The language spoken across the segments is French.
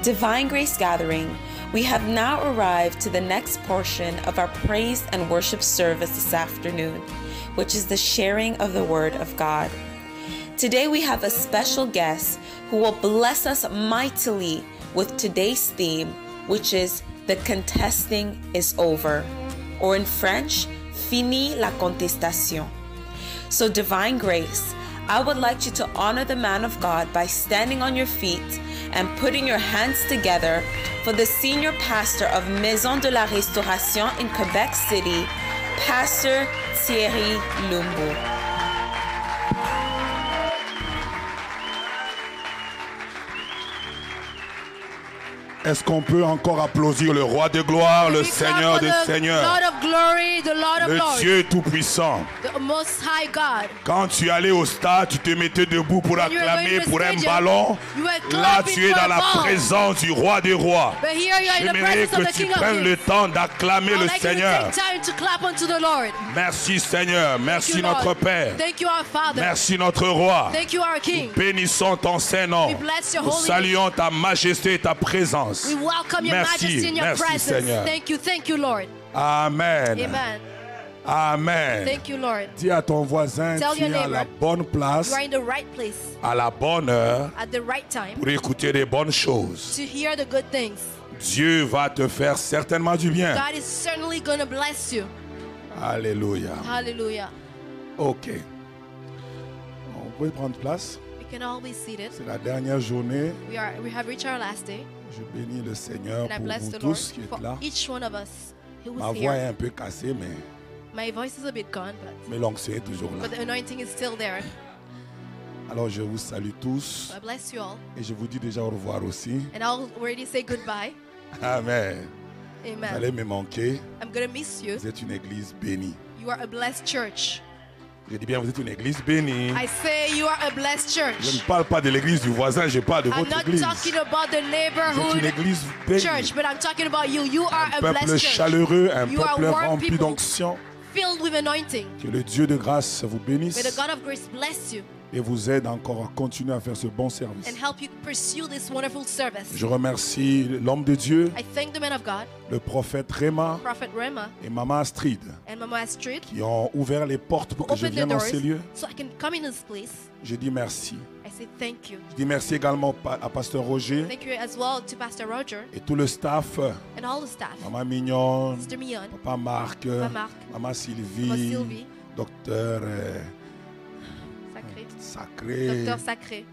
Divine Grace Gathering, we have now arrived to the next portion of our praise and worship service this afternoon, which is the sharing of the Word of God. Today we have a special guest who will bless us mightily with today's theme, which is "The contesting is over," or in French, "Fini la contestation." So Divine Grace, I would like you to honor the man of God by standing on your feet and putting your hands together for the senior pastor of Maison de la Restauration in Quebec City, Pastor Thierry Lumbu. Est-ce qu'on peut encore applaudir le roi de gloire, le Seigneur des seigneurs, le Dieu tout-puissant? Quand tu allais au stade, tu te mettais debout pour acclamer pour un ballon. Là, tu es dans la présence du roi des rois. J'aimerais que tu prennes le temps d'acclamer le Seigneur. Merci Seigneur, merci notre Père, merci notre roi. Nous bénissons ton Saint-Nom. Nous saluons ta majesté et ta présence. We welcome your majesty in your presence. Seigneur. Thank you, Lord. Amen. Amen. Amen. Thank you, Lord. Dis à ton voisin, tu es à la bonne place, you are in the right place, à la bonne heure, at the right time, pour écouter des bonnes choses. to hear the good things. Dieu va te faire certainement du bien. God is certainly going to bless you. Alléluia. Hallelujah. Ok. On peut prendre place. We can all be seated. C'est la dernière journée. We have reached our last day. Je bénis le Seigneur And I pour bless vous the Lord tous qui for êtes là. each one of us who Ma is voix est here. un peu cassée, My voice is a bit gone, mais l'onction est toujours là. but the anointing is still there. Alors je vous salue tous So I bless you all. et je vous dis déjà au revoir aussi. And I'll already say goodbye. Amen. Vous Amen. allez me manquer. I'm going to miss you. Vous êtes une église bénie. You are a blessed church. Je dis bien, vous êtes une église bénie. I say you are a blessed Je ne church. parle pas de l'église du voisin, je parle de I'm votre not église. talking about the Vous êtes une neighborhood église bénie. church, but I'm talking about you. You are Un a peuple blessed church. chaleureux, un You are peuple warm rempli people. d'onction. Filled with anointing. Que le Dieu de grâce vous bénisse May the God of grace bless you et vous aide encore à continuer à faire ce bon service. and help you pursue this wonderful service. Je remercie l'homme de Dieu, I thank the man of God, le prophète Réma Prophet Rema et Maman Astrid and Mama Astrid, qui ont ouvert les portes pour que je open the vienne dans doors ces lieux. so I can come in this place. Je dis merci. I say thank you. Je dis merci également à Pasteur Roger Thank you as well to Pastor Roger et tout le staff. and all the staff. Maman Mignonne, Mr. Mion, Papa Marc, Marc, Maman Mama Sylvie, Sylvie, Docteur Sacré, Sacré Docteur Sacré,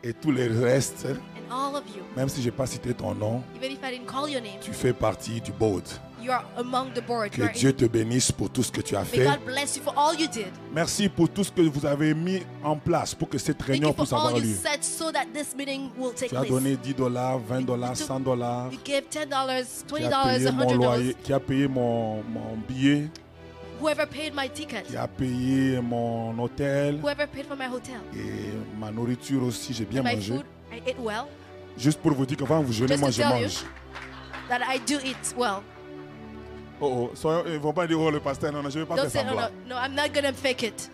et tous les restes. and all of you. Même si je n'ai pas cité ton nom, Even if I didn't call your name, tu fais partie du board. you are among the board. Que Dieu te bénisse pour tout ce que tu as May fait. God bless you for all you did. Merci pour tout ce que vous avez mis en place pour que cette Thank réunion you puisse for all avoir you lieu. said so that this meeting will take Tu as place. donné $10, $20, took- $100. You gave $10, Qui $20, a payé mon loyer, $100. qui a payé mon billet, Whoever paid my ticket, qui a payé mon hôtel whoever paid for my hotel, et ma nourriture aussi, j'ai bien and my mangé. food, I ate well. Juste pour vous dire que quand vous jeûnez, Just moi to je tell you mange. that I do eat well. Oh, ils ne vont pas dire, oh le pasteur, non, je ne vais pas Don't faire say, oh, semblant. no, I'm not gonna fake it.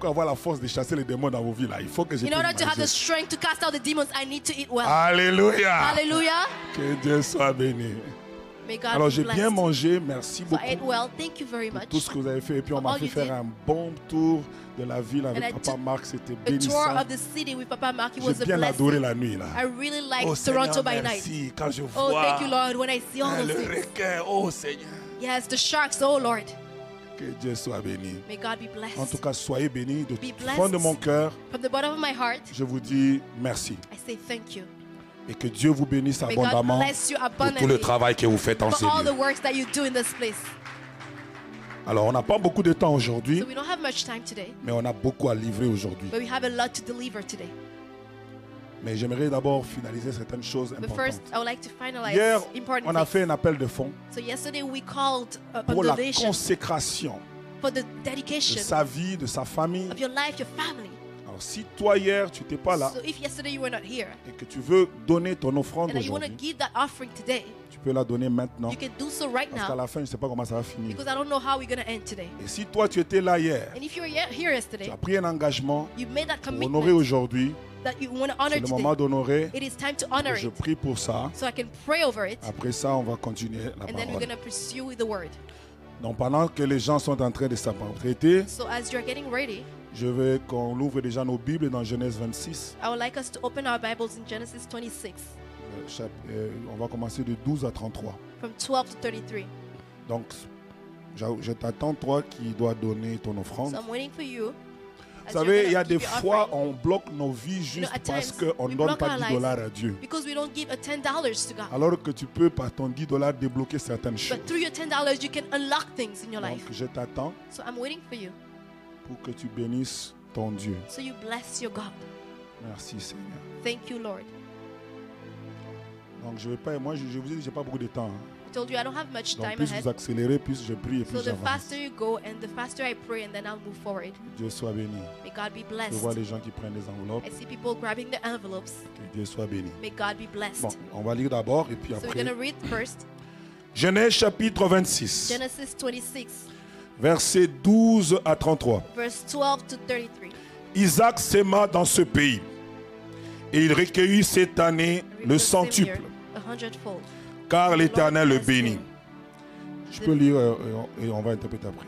Pour avoir la force de chasser les démons dans vos vies, là, il faut que je In puisse order to have the manger. strength to cast out the demons, I need to eat well. Alléluia. Hallelujah. Que Dieu soit béni. May God Alors be j'ai bien blessed. mangé, merci So I ate beaucoup well. Thank you very pour much. tout ce que vous avez fait. Et puis on For m'a all fait you faire did. un bon tour de la ville And I avec Papa took Marc, c'était A tour bénissant. of the city with Papa Mark. It was J'ai a bien adoré blessing. la nuit là. I really liked Oh Toronto Seigneur, by night. merci. Quand je Oh, vois thank you, Lord, when I see all those le things. requin, oh Seigneur, Yes, the sharks, oh Lord. que Dieu soit béni. May God be En tout blessed. cas, soyez bénis de Be tout fond de mon cœur. From the bottom of my heart, Je vous dis merci I say thank you. et que Dieu vous bénisse May God abondamment bless you pour tout le abundantly travail que vous faites en ces for all the lieux. works that you do in this place. Alors, on n'a pas beaucoup de temps aujourd'hui, So we don't have much time today, mais on a beaucoup à livrer aujourd'hui. but we have a lot to deliver today. Mais j'aimerais d'abord finaliser certaines choses But importantes. first, I would like to finalize Hier, important on a things. fait un appel de fonds So yesterday we called a pour la donation consécration for the de dedication sa vie, de sa famille. of your life, your family. Alors, si toi hier, tu n'étais pas là So if yesterday you were not here et que tu veux donner ton offrande and that you want to aujourd'hui, give that offering today, tu peux la donner maintenant. you can do so right Parce qu'à now la fin, je ne sais pas comment ça va finir. because I don't know how we're going to end today. Et si toi, tu étais là hier, And if you were here tu yesterday, as pris un engagement you made that pour honorer commitment aujourd'hui, that you want to honor C'est le moment today. d'honorer. It is time to honor Je it. prie pour ça. So I can pray over it. Après ça, on va continuer la And then we're parole. going to pursue the word. Donc pendant que les gens sont en train de s'apprêter, So as you're getting ready, je veux qu'on ouvre déjà nos Bibles dans Genèse 26. I would like us to open our Bibles in Genesis 26, On va commencer de 12 à 33. from 12 to 33. Donc, je t'attends, toi qui dois donner ton offrande. So I'm waiting for you. Vous as savez, you're il y a gonna des give your fois, offering. on bloque nos vies juste at parce times, qu'on ne we donne block pas our 10 lives. dollars à Dieu. Because we don't give a $10 to God. Alors que tu peux, par ton 10 dollars, débloquer certaines choses. But through your $10, you can unlock things in your Donc, life. je t'attends So I'm waiting for you. pour que tu bénisses ton Dieu. So you bless your God. Merci, Seigneur. Thank you, Lord. Donc, je vais pas, moi, je vous ai dit, j'ai pas beaucoup de temps. hein. I told you I don't have much Donc, time plus ahead. vous accélérez, plus je prie et plus So the j'avance. faster you go and the faster I pray, and then I'll move forward. Dieu soit béni. May God be Je blessed. vois les gens qui prennent les enveloppes. I see people grabbing the envelopes. Que Dieu soit béni. May God be blessed. Bon, on va lire d'abord et puis So we're après. going to read first Genèse chapitre 26, Genesis 26, versets 12 à 33. verse 12 to 33. Isaac s'aima dans ce pays et il recueillit cette année le centuple, 100-fold. car l'Éternel le bénit. Je peux lire et on va interpréter après.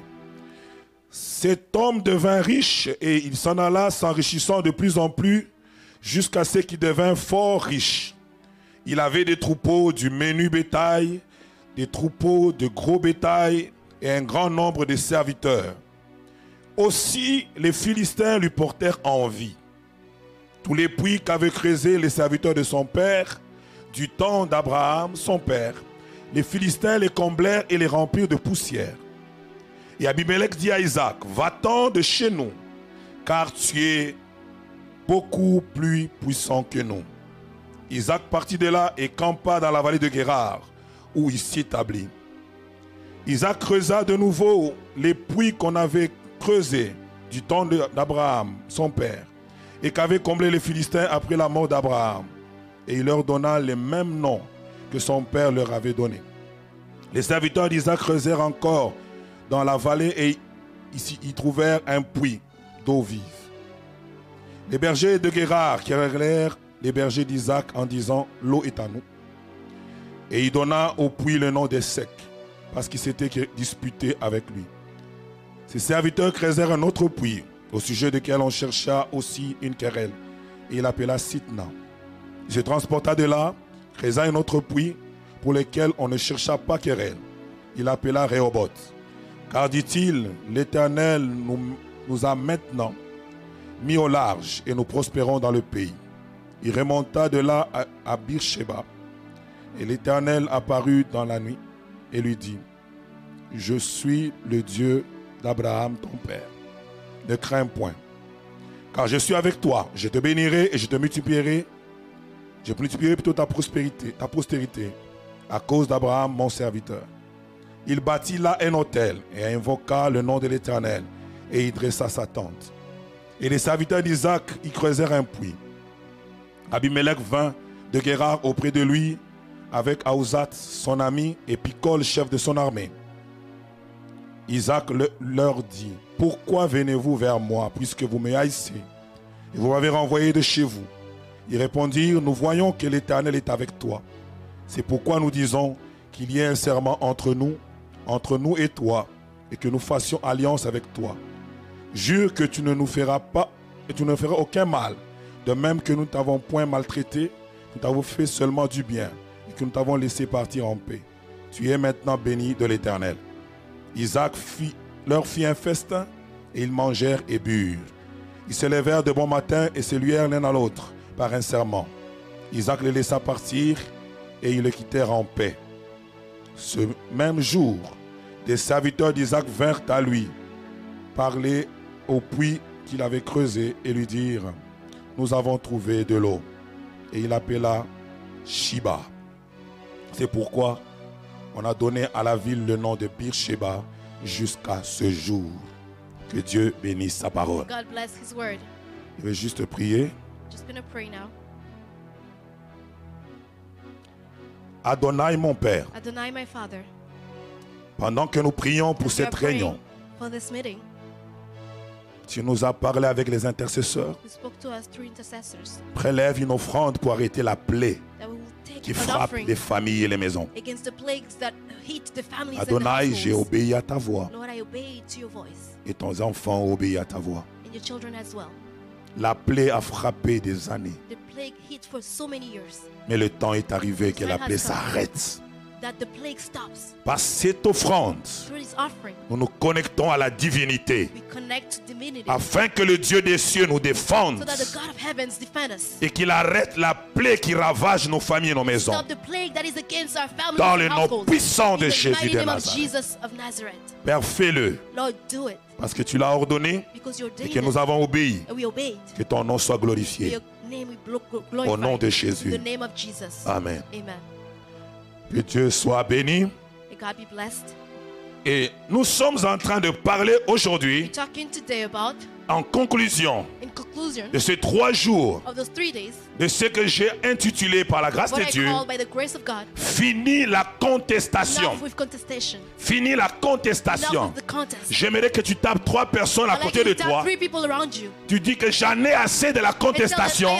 Cet homme devint riche et il s'en alla s'enrichissant de plus en plus jusqu'à ce qu'il devint fort riche. Il avait des troupeaux du menu bétail, des troupeaux de gros bétail et un grand nombre de serviteurs. Aussi les Philistins lui portèrent envie. Tous les puits qu'avaient creusés les serviteurs de son père, du temps d'Abraham, son père, les Philistins les comblèrent et les remplirent de poussière. Et Abimelech dit à Isaac, va-t'en de chez nous, car tu es beaucoup plus puissant que nous. Isaac partit de là et campa dans la vallée de Guérar, où il s'établit. Isaac creusa de nouveau les puits qu'on avait creusés du temps d'Abraham, son père, et qu'avaient comblé les Philistins après la mort d'Abraham. Et il leur donna les mêmes noms que son père leur avait donnés. Les serviteurs d'Isaac creusèrent encore dans la vallée et y trouvèrent un puits d'eau vive. Les bergers de Guérar querellèrent les bergers d'Isaac en disant, l'eau est à nous. Et il donna au puits le nom des secs, parce qu'il s'était disputé avec lui. Ses serviteurs creusèrent un autre puits, au sujet duquel on chercha aussi une querelle, et il l'appela Sitna. Il se transporta de là, creusa un autre puits, pour lequel on ne chercha pas querelle. Il l'appela Rehoboth. Car, dit-il, l'Éternel nous a maintenant mis au large, et nous prospérons dans le pays. Il remonta de là à Beersheba, et l'Éternel apparut dans la nuit, et lui dit, je suis le Dieu d'Abraham ton père. Ne crains point, car je suis avec toi. Je te bénirai et je te multiplierai. Je multiplierai plutôt ta postérité, à cause d'Abraham mon serviteur. Il bâtit là un autel et invoqua le nom de l'Éternel, et il dressa sa tente. Et les serviteurs d'Isaac y creusèrent un puits. Abimelech vint de Guérar auprès de lui, avec Ahuzat son ami et Picol chef de son armée. Isaac leur dit, pourquoi venez-vous vers moi, puisque vous me haïssez, et vous m'avez renvoyé de chez vous? Ils répondirent, nous voyons que l'Éternel est avec toi. C'est pourquoi nous disons qu'il y ait un serment entre nous et toi, et que nous fassions alliance avec toi. Jure que tu ne nous feras pas, et tu ne feras aucun mal, de même que nous ne t'avons point maltraité, nous t'avons fait seulement du bien, et que nous t'avons laissé partir en paix. Tu es maintenant béni de l'Éternel. Isaac leur fit un festin, et ils mangèrent et burent. Ils se levèrent de bon matin et se luèrent l'un à l'autre par un serment. Isaac les laissa partir, et ils le quittèrent en paix. Ce même jour, des serviteurs d'Isaac vinrent à lui, parler au puits qu'il avait creusé et lui dire, nous avons trouvé de l'eau. Et il appela Shiba. C'est pourquoi on a donné à la ville le nom de Beersheba jusqu'à ce jour. Que Dieu bénisse sa parole. God bless his word. Je vais juste prier. Just gonna pray now. Adonai, mon Père, Adonai, my Father, pendant que nous prions pour we are cette réunion, praying for this meeting. Tu nous as parlé avec les intercesseurs. Prélève une offrande pour arrêter la plaie qui frappe les familles et les maisons. Adonai, j'ai obéi à ta voix. Et ton enfant obéit à ta voix. La plaie a frappé des années. Mais le temps est arrivé que la plaie s'arrête. Par cette offrande, nous nous connectons à la divinité afin que le Dieu des cieux nous défende et qu'il arrête la plaie qui ravage nos familles et nos maisons. Dans le nom puissant de Jésus de Nazareth. Père, fais-le parce que tu l'as ordonné et que nous avons obéi. Que ton nom soit glorifié. Au nom de Jésus. Amen. Que Dieu soit béni. Et nous sommes en train de parler aujourd'hui, en conclusion de ces 3 jours, de ce que j'ai intitulé par la grâce de Dieu, fini la contestation. Fini la contestation. J'aimerais que tu tapes 3 personnes à côté de toi. Tu dis que j'en ai assez de la contestation.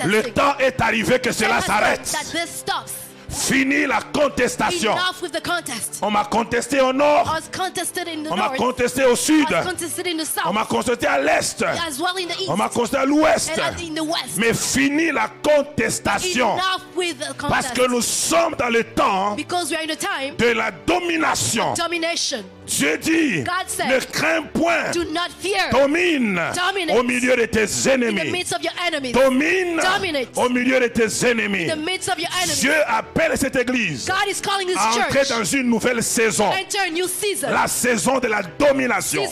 Le temps est arrivé que cela s'arrête. Fini la contestation. On m'a contesté au nord. On m'a contesté au sud. On m'a contesté à l'est. On m'a contesté à l'ouest. Mais fini la contestation. Parce que nous sommes dans le temps de la domination. Dieu dit, ne crains point, domine au milieu de tes ennemis. Domine au milieu de tes ennemis. Dieu appelle cette église à entrer dans une nouvelle saison. La saison de la domination.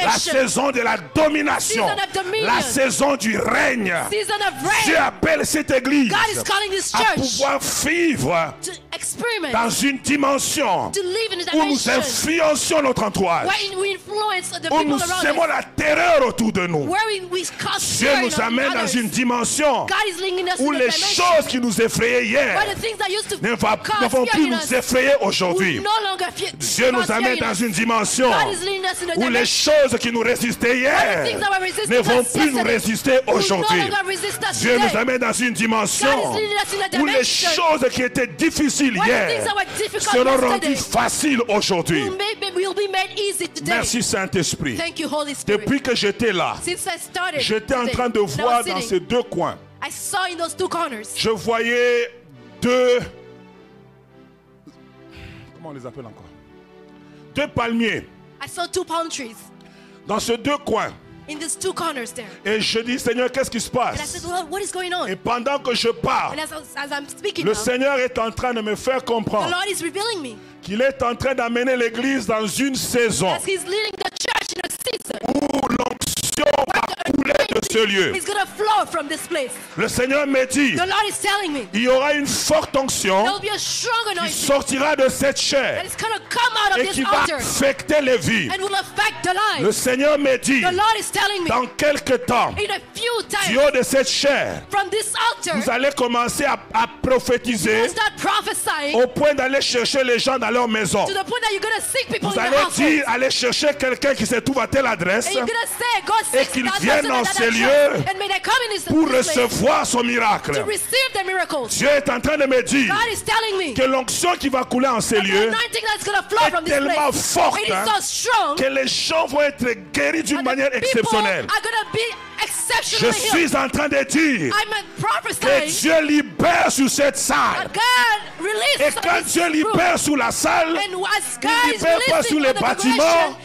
La saison de la domination. La saison du règne. Dieu appelle cette église à pouvoir vivre dans une dimension où nous influençons notre entourage, où nous semons la terreur autour de nous. Dieu nous amène dans une dimension où les choses qui nous effrayaient hier ne vont plus nous effrayer aujourd'hui. Dieu nous amène dans une dimension où les choses qui nous résistaient hier ne vont plus nous résister aujourd'hui. Dieu nous amène dans une dimension où les choses qui étaient difficiles hier seront rendues faciles aujourd'hui. Merci Saint-Esprit. Depuis que j'étais là, j'étais en train de voir dans ces 2 coins. Je voyais 2... Comment on les appelle encore? 2 palmiers. Dans ces 2 coins. Et je dis, Seigneur, qu'est-ce qui se passe? Et pendant que je parle, le Seigneur est en train de me faire comprendre qu'il est en train d'amener l'église dans une saison où l'onction va couler de ce lieu. Le Seigneur me dit, il y aura une forte onction qui sortira de cette chair et qui va affecter les vies. Le Seigneur me dit, dans quelques temps, du haut de cette chair, vous allez commencer à prophétiser au point d'aller chercher les gens dans leur maison. Vous allez dire, allez chercher quelqu'un qui se trouve à telle adresse et qu'il vienne dans ces lieux pour recevoir son miracle. Dieu est en train de me dire que l'onction qui va couler en ces lieux est tellement forte que les gens vont être guéris d'une manière exceptionnelle. Je suis en train de dire que Dieu libère sur cette salle. Et quand Dieu libère sur la salle, il ne libère pas sur les bâtiments,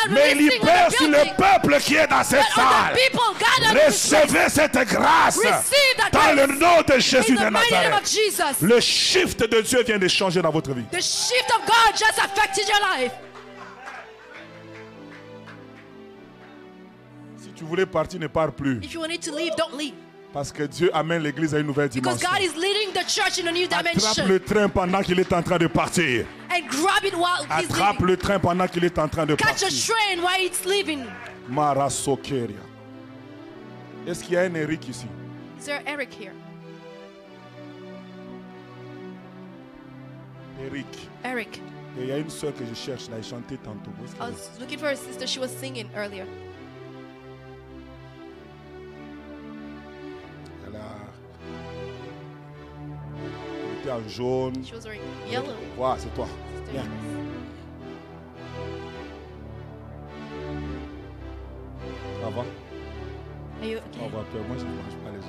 mais il libère sur le peuple qui est dans cette salle. Recevez cette grâce dans le nom de Jésus de Nazareth. Le shift de Dieu vient de changer dans votre vie. Si tu voulais partir, ne pars plus. Parce que Dieu amène l'église à une nouvelle dimension. Attrape le train pendant qu'il est en train de partir. Attrape le train pendant qu'il est en train de partir. Mara Sokeria. Est-ce qu'il y a un Eric ici? Is there Eric here? Eric. Et il y a une soeur que je cherche là, elle chantait tantôt. I was looking for a sister, she was singing earlier. était en jaune. She was wearing yellow. Voilà, c'est toi. Viens. Ça va? Are you On okay? va peur. Moi, je ne mange pas les gens.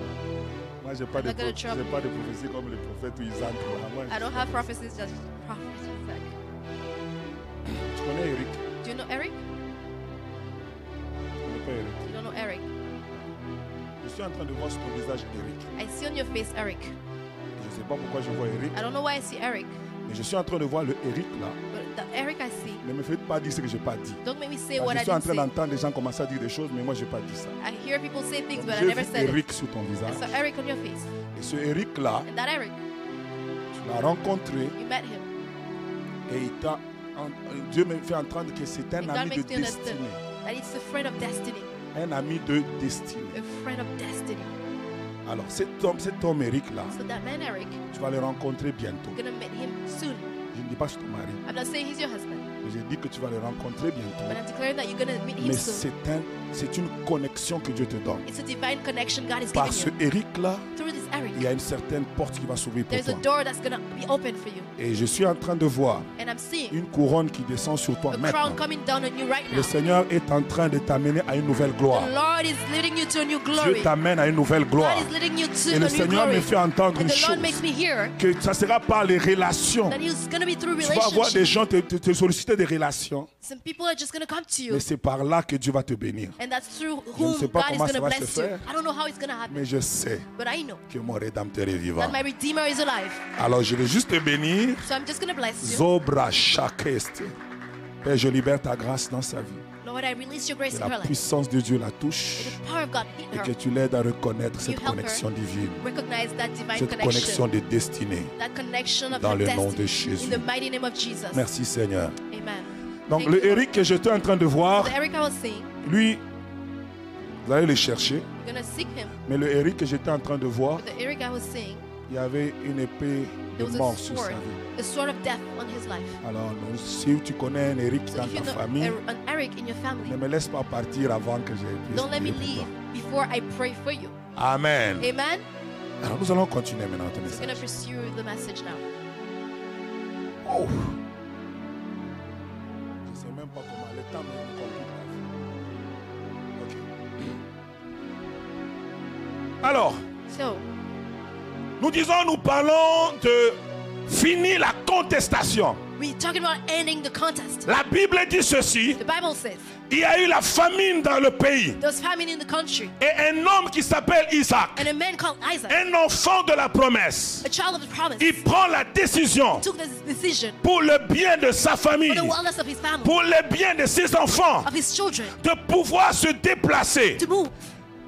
Moi, je n'ai pas, de prophétie comme les prophètes où ils entrent là. Moi, I don't have prophecies, just prophecies. tu connais Eric? Do you know Eric? Tu connais pas Eric? You don't know Eric? Je suis en train de voir sur ton visage Eric. I see on your face Eric. Je ne sais pas pourquoi je vois Eric, I don't know why I see Eric, mais je suis en train de voir le Eric là. but the Eric I see, Ne me faites pas dire ce que je n'ai pas dit. don't make me say Parce what que I je suis en didn't train say. d'entendre des gens commencer à dire des choses, mais moi je n'ai pas dit ça. I hear people say things, but I J'ai never vu said it. Eric sur ton I visage. saw Eric on your face. Et ce Eric là, And that Eric, tu l'as rencontré you met him. et Dieu me fait entendre que c'est un And God ami de makes you understand destinée. that it's a friend of destiny. Un ami de destinée. A friend of destiny. Alors cet homme Eric là, So that man Eric, tu vas le rencontrer bientôt. you're gonna meet him soon. Je ne dis pas que c'est ton mari, I'm not saying he's your husband, mais je dis que tu vas le rencontrer but bientôt. I'm declaring that you're gonna meet him Mais soon. c'est une connexion que Dieu te donne. It's a divine connection God is Par giving ce you. Eric là, Through this Eric, il y a une certaine porte qui va s'ouvrir pour there's a toi. door that's gonna be open for you. Et je suis en train de voir And I'm seeing une couronne qui descend sur toi a maintenant. crown coming down on you right Le now. Seigneur est en train de t'amener à une nouvelle gloire. The Lord is leading you to a new Dieu glory. t'amène à une nouvelle gloire. God is leading you to Et a le new Seigneur me glory. fait entendre And une the Lord chose, makes me hear que ça sera par les relations. that He's gonna be through Tu vas avoir des relationships. gens te solliciter des relations, Some people are just gonna come to you, mais c'est par là que Dieu va te bénir. and that's through Je ne whom sais pas God is comment ça gonna va se bless you. faire. I don't know how it's gonna happen, Mais je sais but I know que mon Rédempteur est vivant. that my Redeemer is alive. Alors je vais juste te bénir. So I'm just gonna bless you. Zobra Shakeste. Père, je libère ta grâce dans sa vie. Lord, I release your grace Que in her la life. puissance de Dieu la touche The power of God in et her. que tu l'aides à reconnaître You cette help her connexion divine, recognize that divine cette connexion connection, de destinée. that connection of Dans her le nom destiny. de Jésus. In the mighty name of Jesus. Merci Seigneur. Amen. Donc Thank le you, Lord. Eric que j'étais en train de voir, The Eric I was seeing, lui, vous allez le chercher, you're gonna seek him. mais le Eric que j'étais en train de voir, But the Eric I was seeing, il y avait une épée de there was mort a sur sa sword, vie. a sword of death on his life. Alors si tu connais un Eric So dans if you ta know famille, an Eric in your ne family, me laisse pas partir avant que je puisse don't let me prier pour leave toi. before I pray for you. Amen. Amen. Alors nous allons continuer maintenant ton We're gonna message. pursue the message now. Oh. Je ne sais même pas comment le temps me complique la vie. Ok. Alors, So, nous disons, nous parlons de finir la contestation. we're talking about ending the contest. La Bible dit ceci, The Bible says il y a eu la famine dans le pays. there was famine in the country, Et un homme qui s'appelle Isaac, and a man called Isaac, un enfant de la promesse, a child of the promise, il prend la décision took this decision pour le bien de sa famille, for the wellness of his family, pour le bien de ses enfants, of his children, de pouvoir se déplacer to move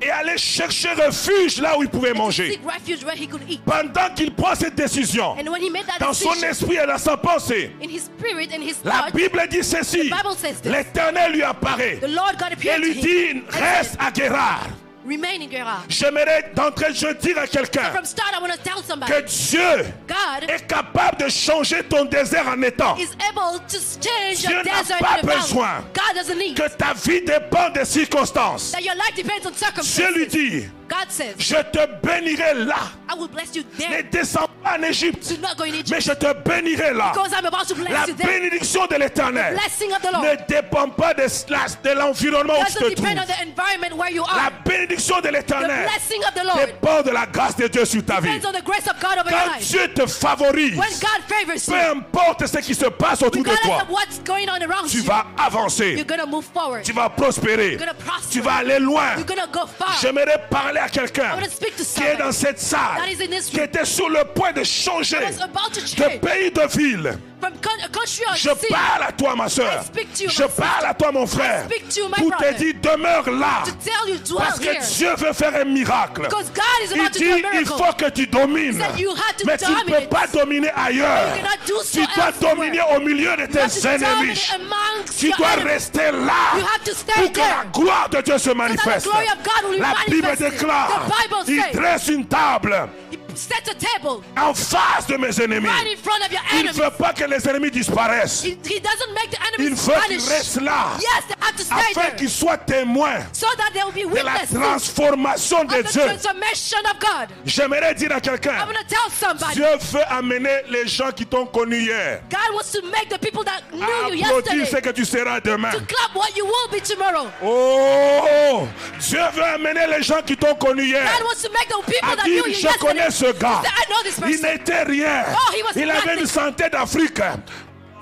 et aller chercher refuge là où il pouvait and to manger. seek refuge where he could eat. Pendant qu'il prend cette décision, And when he made that dans son decision, esprit et dans sa pensée, in his spirit and his la heart, Bible dit ceci, the Bible says this. l'Éternel lui apparaît The Lord God et appeared to lui him dit, and reste said, à Guérard. remain in Gerar. J'aimerais d'entrée de jeu dire à quelqu'un From start, I want to tell somebody, que Dieu God est capable de changer ton désert en étang. is able to change Dieu your n'a desert pas in a valley. besoin God doesn't need que ta vie dépend des circonstances. that your life depends on Dieu lui circumstances. dit, God says, je te bénirai là. I will bless you Ne there. descends pas en Égypte, Do not go in Egypt, mais je te bénirai là. because I'm about to La bless you there. bénédiction de l'Éternel Blessing of the Lord ne dépend pas de l'environnement où tu doesn't te depend on trouves. the environment where you La are. bénédiction de The l'Éternel blessing of the Lord dépend de la grâce de Dieu sur ta vie. depends on the grace of God over your Quand life. Dieu te favorise, When God favors peu you, importe ce qui se passe autour de regardless toi, of what's going on around tu you, vas avancer, you're gonna move forward. tu vas prospérer, You're gonna prosper. tu vas aller loin. You're gonna go far. J'aimerais parler à I quelqu'un want to speak to qui est dans someone cette salle, that is in this qui room, était sur le point de changer was about to de change pays, de ville. from a country or Je city parle à toi, ma soeur. I speak to you, Je my parle à toi, mon frère. speak to you, my Pour te brother. dire, demeure là. to tell you dwell Parce que here. Dieu veut faire un miracle. Because God is Il about to dit, do a il miracle. faut que tu domines. He said you had to Mais tu ne peux dominate. pas dominer ailleurs. You cannot do so Tu dois elsewhere. dominer au milieu de You have to tes ennemis. dominate amongst Tu your dois enemies. rester là You have to stay pour que la there. gloire de Dieu se So that manifeste. the glory of God will be La Bible manifested. déclare, The Bible il says dresse une table He set a table en face de mes ennemis. right in front of your Il ne enemies. veut pas que les ennemis disparaissent. He doesn't make the Il enemies veut qu'ils vanish. restent là, Yes, they have to stay afin there qu'ils soient témoins so that they will be de la witnesses transformation of de the Dieu. transformation of God. J'aimerais dire à I'm quelqu'un, going to tell somebody, Dieu veut amener les gens qui t'ont connu hier God wants to make the people that knew you applaudir ce yesterday que tu seras demain. to clap what you will be tomorrow. Oh, Dieu veut amener les gens qui t'ont connu hier. God wants to make the people À that dire, knew you je yesterday connais ce gars. to say, I know this Il person. n'était rien. Oh, he was Il avait nothing. une santé d'Afrique.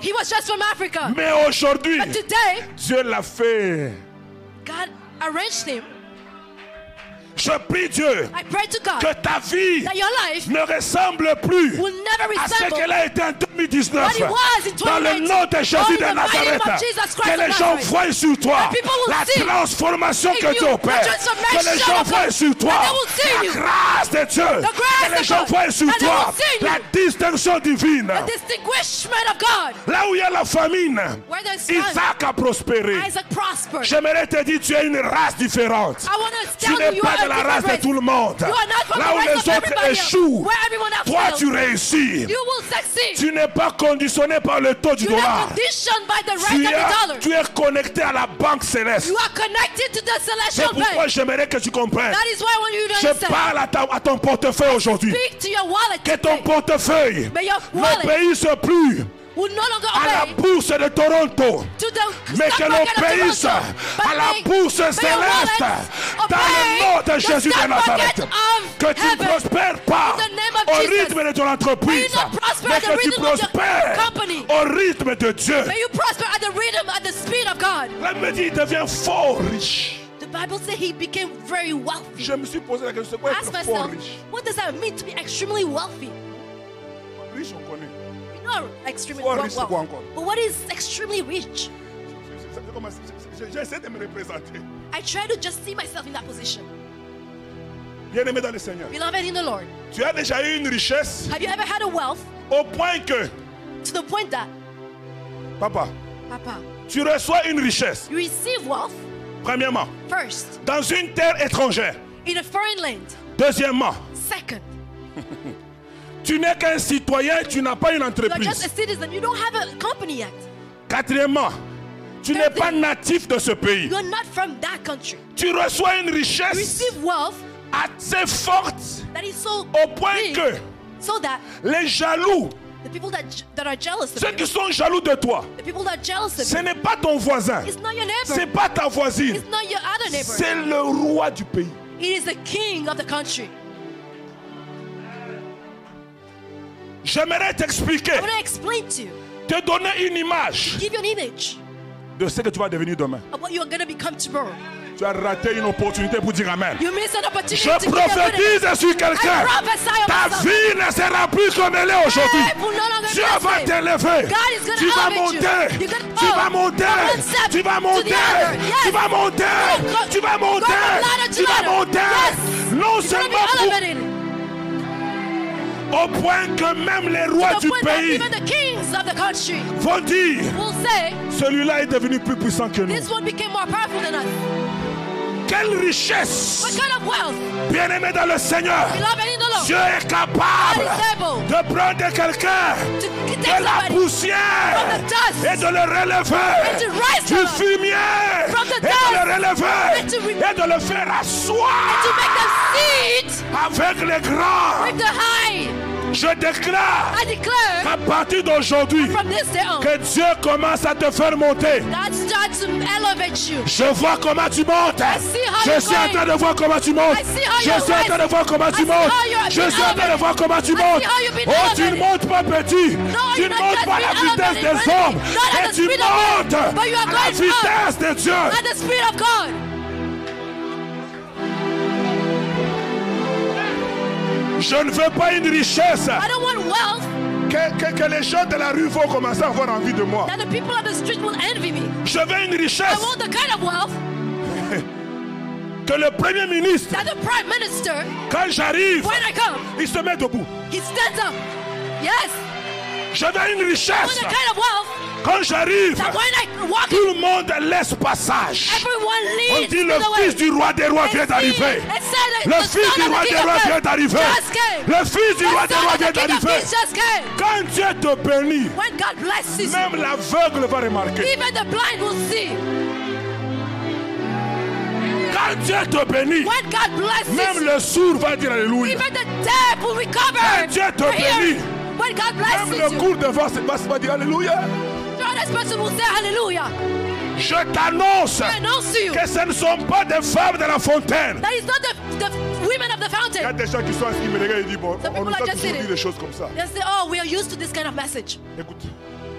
He was just from Africa. Mais aujourd'hui, But today, Dieu l'a fait. God arranged him. Je prie Dieu I pray to God que ta vie that your life ne ressemble plus will never à ce resemble qu'elle a été en 2019. what it was in Dans le 2019. nom de Jésus Oh, in de the mighty name Nazareth, of Jesus Christ que of les gens Nazareth. voient sur toi That people will la see transformation in que you, tu the opères. transformation Que les gens of voient God. sur toi That they will see la you. grâce de Dieu. The grace Que les of gens God. voient sur That they toi will see you. la distinction divine. the distinguishment of God. Là où il y a la famine, Where there's famine, Isaac a prospéré. Isaac prospered. J'aimerais te dire, tu es une race différente. I want to Tu tell n'es you, you pas are de la a race different de tout le monde. You are not from Là the où race les of autres everybody else. échouent, Where everyone else toi fails. tu réussis. You will succeed. Tu n'es pas conditionné par le taux du You're dollar. not conditioned by the rate of the dollar. Tu es connecté à la banque céleste. You are connected to the C'est celestial pourquoi bank. j'aimerais que tu comprennes. That is why I want you to Je understand. parle à ton portefeuille aujourd'hui. Speak to your wallet Que ton today. portefeuille May your ne wallet payse plus will no longer à la obey bourse de Toronto, to the mais stock que l'on market of payse Toronto. But à la may- bourse may your céleste wallet dans le nom de obey Jésus the de stock market Nazareth. of Que tu ne heaven. prospères pas In the name of au Jesus. rythme de ton May entreprise, you not prosper mais at the que tu rhythm of your prospères company. au rythme de Dieu. May you prosper at the rhythm, at the speed of God. Là, il me dit, il devient fort riche. The Bible says he became very wealthy. Je me suis posé la question, c'est quoi Ask être fort myself, riche? what does that mean to be extremely wealthy? Riche, on connaît. You know, extremely Fort riche, c'est quoi wealthy. encore? But what is extremely rich? J'essaie de me représenter. I try to just see myself in that position. Bien-aimé dans le Seigneur, Beloved in the Lord, tu as déjà eu une richesse have you ever had a wealth au point que, to the point that, papa, Papa, tu reçois une richesse, you receive wealth premièrement, first dans une terre étrangère. in a foreign land, Deuxièmement, second, tu n'es qu'un citoyen, tu n'as pas une you're just a entreprise. citizen, you don't have a company yet. Quatrièmement, tu n'es pas natif de ce pays. You're not from that country. Tu reçois une You richesse receive wealth assez forte that is so au point big, que so that les jaloux, the people that are jealous of ceux you, qui sont jaloux de toi, the people that are jealous of ce you, n'est pas ton voisin, it's not your neighbor, c'est pas ta voisine, it's not your other neighbor. c'est le roi du pays. It is the king of the country. J'aimerais t'expliquer, I want to explain to you, te donner une image give you an image de ce que tu vas devenir demain. of what you're going to become tomorrow. Tu as raté une opportunité pour dire Amen. You miss an opportunity Je to give a witness. prophétise sur I quelqu'un. prophesy on Ta myself. vie ne sera plus comme elle est aujourd'hui. Life will no longer be Dieu the va same. t'élever. God is gonna Tu vas elevate you. monter. You're gonna- Tu vas oh, monter. from one step Tu vas to the monter. other. Yes. Tu vas monter. Go- Tu vas go monter. from ladder to Tu vas ladder. monter. Yes. Non You're going to seulement be elevated au point que même les rois to du the point that pays even the kings of the country vont dire will say, celui-là est devenu plus puissant que nous. this one became more powerful than us. Quelle richesse! What kind of wealth? Bien-aimé dans le Seigneur, Beloved in the Lord, Dieu est capable God is able de prendre quelqu'un to take de la somebody poussière from the dust et de le relever and to rise du them up fumier from the et de dust le relever and to et de le faire to asseoir make them sit avec les grands. with the high. Je déclare I declare à partir d'aujourd'hui from this day on, que Dieu commence à te faire monter. God starts to elevate you. Je vois comment tu montes. see how Je you're suis en going. train de voir comment tu montes. I see how Je you're suis en train de voir comment tu I see montes. how you're Je being suis en train de elevated. voir comment tu I see montes. how you've been Oh, tu ne elevated. montes pas petit. No, Tu you're ne not montes just pas à la being vitesse elevated, des hommes. not at Mais the tu speed of man, montes but you are à la going up. vitesse de Dieu. At the speed of God. Je ne veux pas une richesse I don't want wealth que les gens de la rue vont commencer à avoir envie de moi. that the people on the street will envy me. Je veux une I richesse want the kind of wealth que le Premier ministre, that the Prime Minister, quand j'arrive, when I come, il se met debout. he stands up. Yes. J'avais une richesse. With the kind of wealth Quand j'arrive, that when I walk tout le monde laisse passage. everyone On leads dit to le the way. fils du roi des rois vient d'arriver. It said that Le the fils son du of roi the des king rois of vient earth d'arriver. just came. Le fils du The roi des son rois of vient the king of d'arriver. kings just came. Quand Dieu te bénit, When God blesses you, même l'aveugle va remarquer. even the blind will see. Quand Dieu te bénit, When God blesses même you, le sourd va dire Alléluia. even the dead will recover. Quand Dieu te Right here. bénit, When God même blesses le you, cours de vent va dire Alléluia. the other person will say hallelujah. Je t'annonce I announce to you que ce ne sont pas des femmes de la fontaine. that is not the women of the Il y a fountain. des gens qui sont assis, ils me regardent et disent bon, Some on nous people a are just toujours dit sitting. des choses comme ça. They say, oh, we are used to this kind of message. Écoute,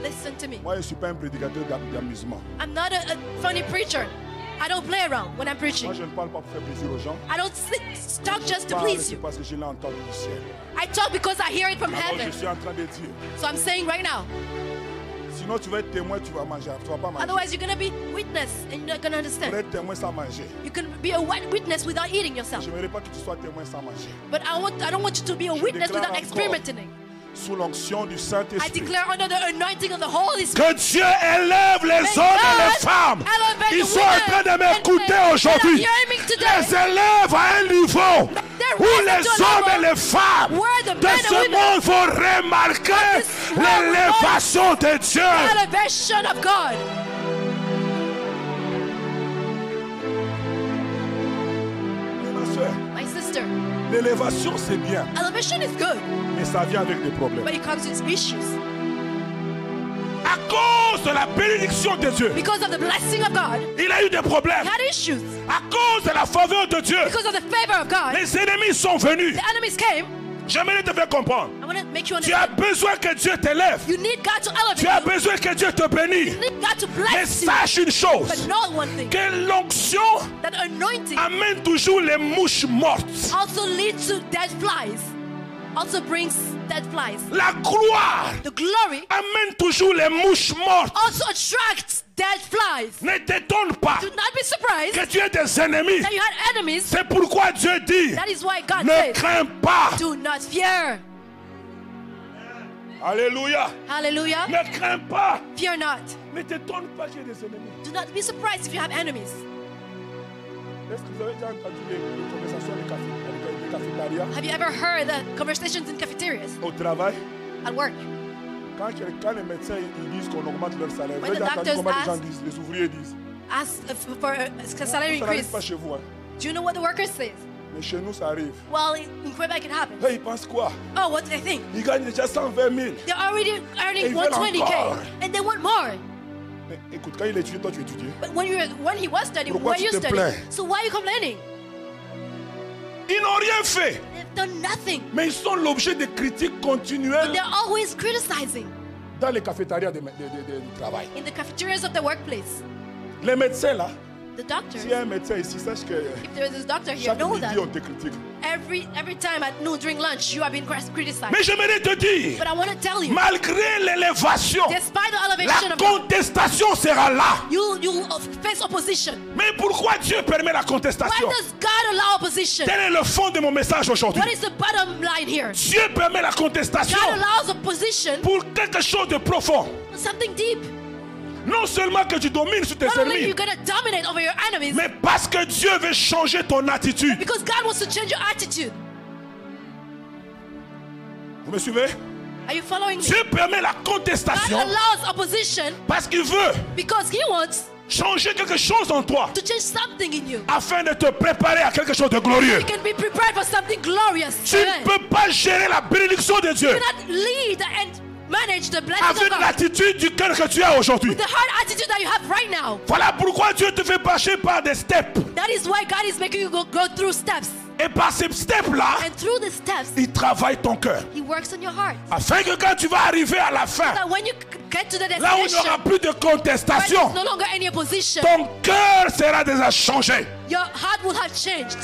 Listen to me. moi je ne suis pas un prédicateur d'amusement. I'm not a funny preacher. I don't play around when I'm preaching. Moi je ne parle pas pour faire plaisir aux gens. I don't talk just to Je parle please c'est you. parce que je l'ai entendu du ciel. I talk because I hear it from Alors heaven. je suis en train de dire, So I'm saying right now. sinon tu vas être témoin, tu vas manger, tu vas pas manger. Otherwise, you're going to be witness and you're not going to Tu vas understand. être témoin sans manger. You can be a witness without eating yourself. Je n'aimerais pas que tu sois témoin sans manger. But I don't want you to be a witness déclare without encore. experimenting it. Sous l'onction du I Saint-Esprit. declare under the anointing of the Holy Spirit. Que Dieu élève les May hommes et les God femmes. elevate Ils the sont en train de women m'écouter and men aujourd'hui. that are hearing me today. Les élève à un niveau They're où raised les to a hommes level et les femmes where the de men and ce women monde vont remarquer this world l'élévation de Dieu. Elevation of God. Ma soeur, My sister, l'élévation c'est bien, elevation is good, mais ça vient avec des problèmes. but it comes with issues. À cause de la bénédiction de Dieu, Because of the blessing of God, il a eu des problèmes. he had issues. À cause de la faveur de Dieu, Because of the favor of God, les ennemis sont venus. the enemies came. J'aimerais te faire comprendre. I want to make you Tu as understand. besoin que Dieu t'élève. You need God to Tu as elevate you. besoin que Dieu te bénisse. You need God to Mais bless you. sache une chose, But know one thing, que l'onction that anointing amène toujours les mouches mortes. also leads to dead flies. Also brings dead flies. La gloire The glory amène toujours les mouches mortes. also attracts dead flies. Ne t'étonne pas Do not be surprised que tu aies des ennemis. that you had enemies. C'est pourquoi Dieu dit, That is why God ne said, crains pas. do not fear. Alléluia. Hallelujah. Ne crains pas. Fear not. Ne t'étonne pas qu'il y ait des ennemis. Do not be surprised if you have enemies. Est-ce que vous avez déjà entendu les conversations des cafétérias Have you ever heard the conversations in cafeterias au travail? at work? Quand les médecins ils disent qu'on augmente leur salaire, vous When avez the déjà entendu doctors comment les gens ask- disent, les ouvriers disent. Ask for a salary Ça n'arrive increase. pas chez vous, hein. Do you know what the workers say? Mais chez nous ça arrive. Well, in Quebec it happens. Hey, ils pensent quoi? Oh, what do they think? Ils gagnent déjà 120 000. They're already Et earning ils veulent 120K encore. and they want more. Mais écoute, quand il étudie, toi tu étudies. But when he was studying, Pourquoi were tu you te studying? plains? So why are you complaining? Ils n'ont rien fait. They've done nothing. Mais ils sont l'objet de critiques But continuelles they're always criticizing dans les cafétérias du travail. in the cafeterias of the workplace. Les médecins là, The doctors, s'il y a un médecin ici, sache que if there is this doctor here, chaque know midi that on te critique. every time at noon during lunch, you are being criticized. Mais j'aimerais te dire, But I want to tell you, malgré l'élévation, despite the elevation la of God, contestation sera là. you face opposition. Mais pourquoi Dieu permet la Why contestation? does God allow opposition? Quel est le fond de mon message aujourd'hui? What is the bottom line here? Dieu permet la contestation God allows opposition pour quelque chose de profond. for something deep. Non seulement que tu domines sur tes Not only ennemis, you're gonna dominate over your enemies, mais parce que Dieu veut changer ton attitude. because God wants to change your attitude. Vous me suivez? Are you following me? Dieu permet la God contestation allows opposition parce qu'il veut because He wants changer quelque chose en toi to change something in you. afin de te préparer à quelque chose de glorieux. You can be prepared for something glorious. Tu ne Amen. peux pas gérer la bénédiction de Dieu You cannot lead and manage the blessing avec of God l'attitude du cœur que tu as aujourd'hui. with the hard attitude that you have right now. Voilà pourquoi Dieu te fait passer par des steps. That is why God is making you go through steps. Et par ces steps-là, And through the steps, il travaille ton cœur. He works on your heart. Afin que quand tu vas arriver à la fin, That when you get to the là où il n'y destination, aura plus de where contestation, there's no longer any opposition, ton cœur sera déjà changé. your heart will have changed.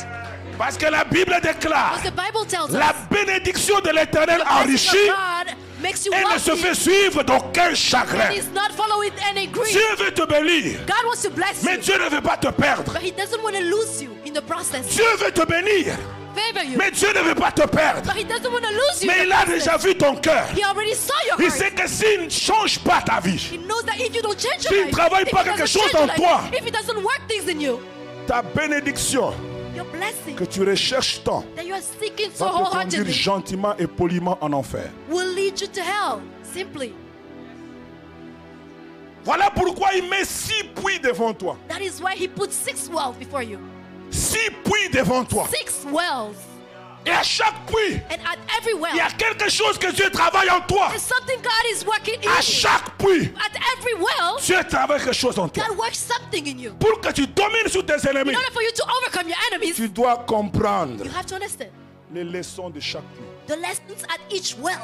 Parce que la Bible déclare, Because the Bible tells la us bénédiction de l'Éternel the blessing enrichit of God makes you et ne se wealthy fait suivre d'aucun chagrin. and is not followed with any grief. Dieu veut te bénir, God wants to bless mais you, Dieu ne veut pas te perdre. but He doesn't want to lose you in the process. Dieu veut te bénir, favor you. Mais Dieu ne veut pas te perdre. But he doesn't want to lose you. Mais il a déjà vu ton cœur. He already saw your Il heart. sait que s'il ne change pas ta vie, He knows that if you don't change your s'il ne life, travaille pas quelque chose en toi, if he doesn't work things in you, ta bénédiction your blessing que tu recherches tant that you are seeking so va te conduire wholeheartedly gentiment et poliment en enfer. will lead you to hell. Simply. Voilà pourquoi il met 6 puits devant toi. That is why he put 6 wells before you. 6 puits devant toi. 6 wells. Et à chaque puits, And at every well, il y a quelque chose que Dieu travaille en toi. there's something God is working in À you. chaque puits, At every well, Dieu travaille quelque chose en toi. God works something in you. Pour que tu domines sur tes ennemis, In order for you to overcome your enemies, tu dois comprendre you have to understand les leçons de chaque puits. the lessons at each well.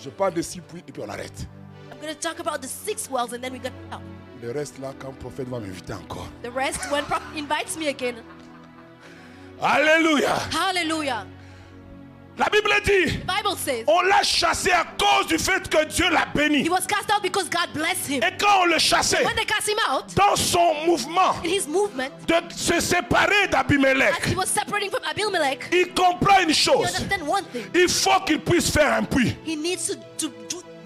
Je parle de 6 puits et puis on arrête. I'm going to talk about the 6 wells and then we're going to help. Le reste là, quand le prophète va m'inviter encore. The rest, when prophet invites me again. Alléluia. Hallelujah. La Bible dit, The Bible says on l'a chassé à cause du fait que Dieu l'a béni. he was cast out because God blessed him. Et quand on le chassait, When they cast him out, dans son mouvement in his movement, de se séparer as d'Abimelech, he was separating from Abimelech, il comprend une you chose. understand one thing. Il faut qu'il puisse faire un puits. He needs to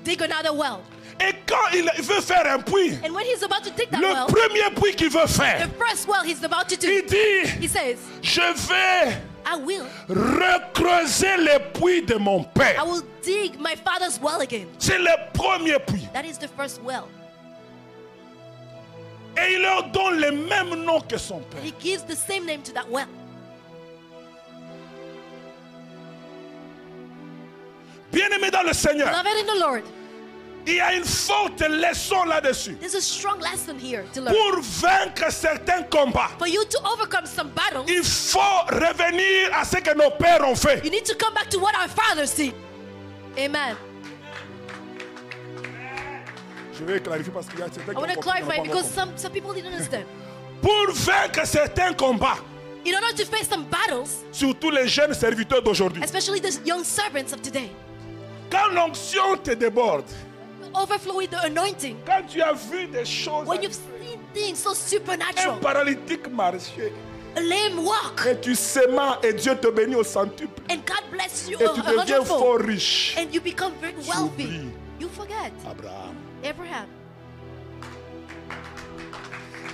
dig another well. Et quand il veut faire un puits, And when he's about to dig that le well, premier puits qu'il veut faire, the first well he's about to il do, dit, he says, je vais I will recreuser les puits de mon père. I will dig my father's well again. C'est le premier puits. That is the first well. Et il leur donne le même nom que son père. He gives the same name to that well. Bien-aimé dans le Seigneur, Beloved in the Lord, il y a une forte leçon là-dessus. there's a strong lesson here to learn. Pour vaincre certains combats, For you to overcome some battles, il faut revenir à ce que nos pères ont fait. you need to come back to what our fathers did. Amen. Je vais clarifier parce qu'il y a certains I want to clarify because some people didn't understand. Pour vaincre certains combats, In order to face some battles, surtout les jeunes serviteurs d'aujourd'hui, especially the young servants of today, quand l'onction te déborde, overflow with the anointing, quand tu as vu des choses, when you've seen things so un supernatural, paralytique marcher, a lame walk, et tu sèmes et Dieu te bénit au centuple, and God bless you et tu a deviens fort hundredfold, riche. and you become very wealthy, oublies. you forget Abraham. Abraham.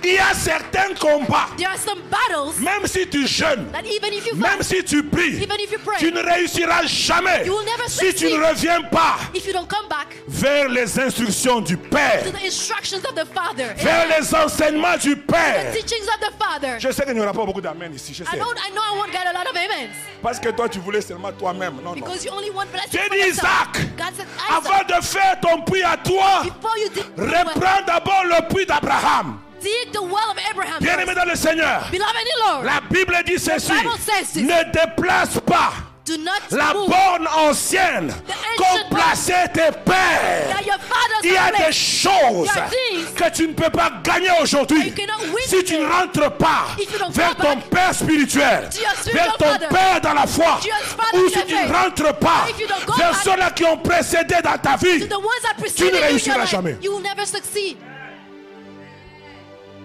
Il y a certains combats, There are some battles même si tu jeûnes, that even if you même fast, si tu pries, even if you pray, tu ne réussiras jamais you will never si tu succeed ne reviens pas if you don't come back vers les instructions du Père, to the instructions of the Father, vers les enseignements du the Père. teachings of the Father. Je sais qu'il n'y aura pas beaucoup d'amen ici, je sais. I know I won't get a lot of amens Parce que toi tu voulais seulement toi-même. Non, non. because you only want blessings J'ai for dit yourself. Isaac, God said, avant Isaac, de faire ton puits à toi, before you dig the well, reprends d'abord le puits d'Abraham. dig the well of Abraham Bien-aimé first. dans le Seigneur, Beloved in the Lord, la Bible dit ceci, Bible says this. ne déplace pas do not la move borne ancienne qu'ont placé tes pères. that your fathers Il y a have des placed. choses There are things que tu ne peux pas gagner aujourd'hui you cannot win si tu ne today. rentres pas If you don't vers go ton back Père spirituel, to your spiritual vers ton father, Père dans la foi, to your father ou in si the tu ne faith. rentres pas If you don't go vers back ceux-là qui ont précédé dans ta vie. to the ones that Tu preceded ne you in your réussiras life, jamais. you will never succeed.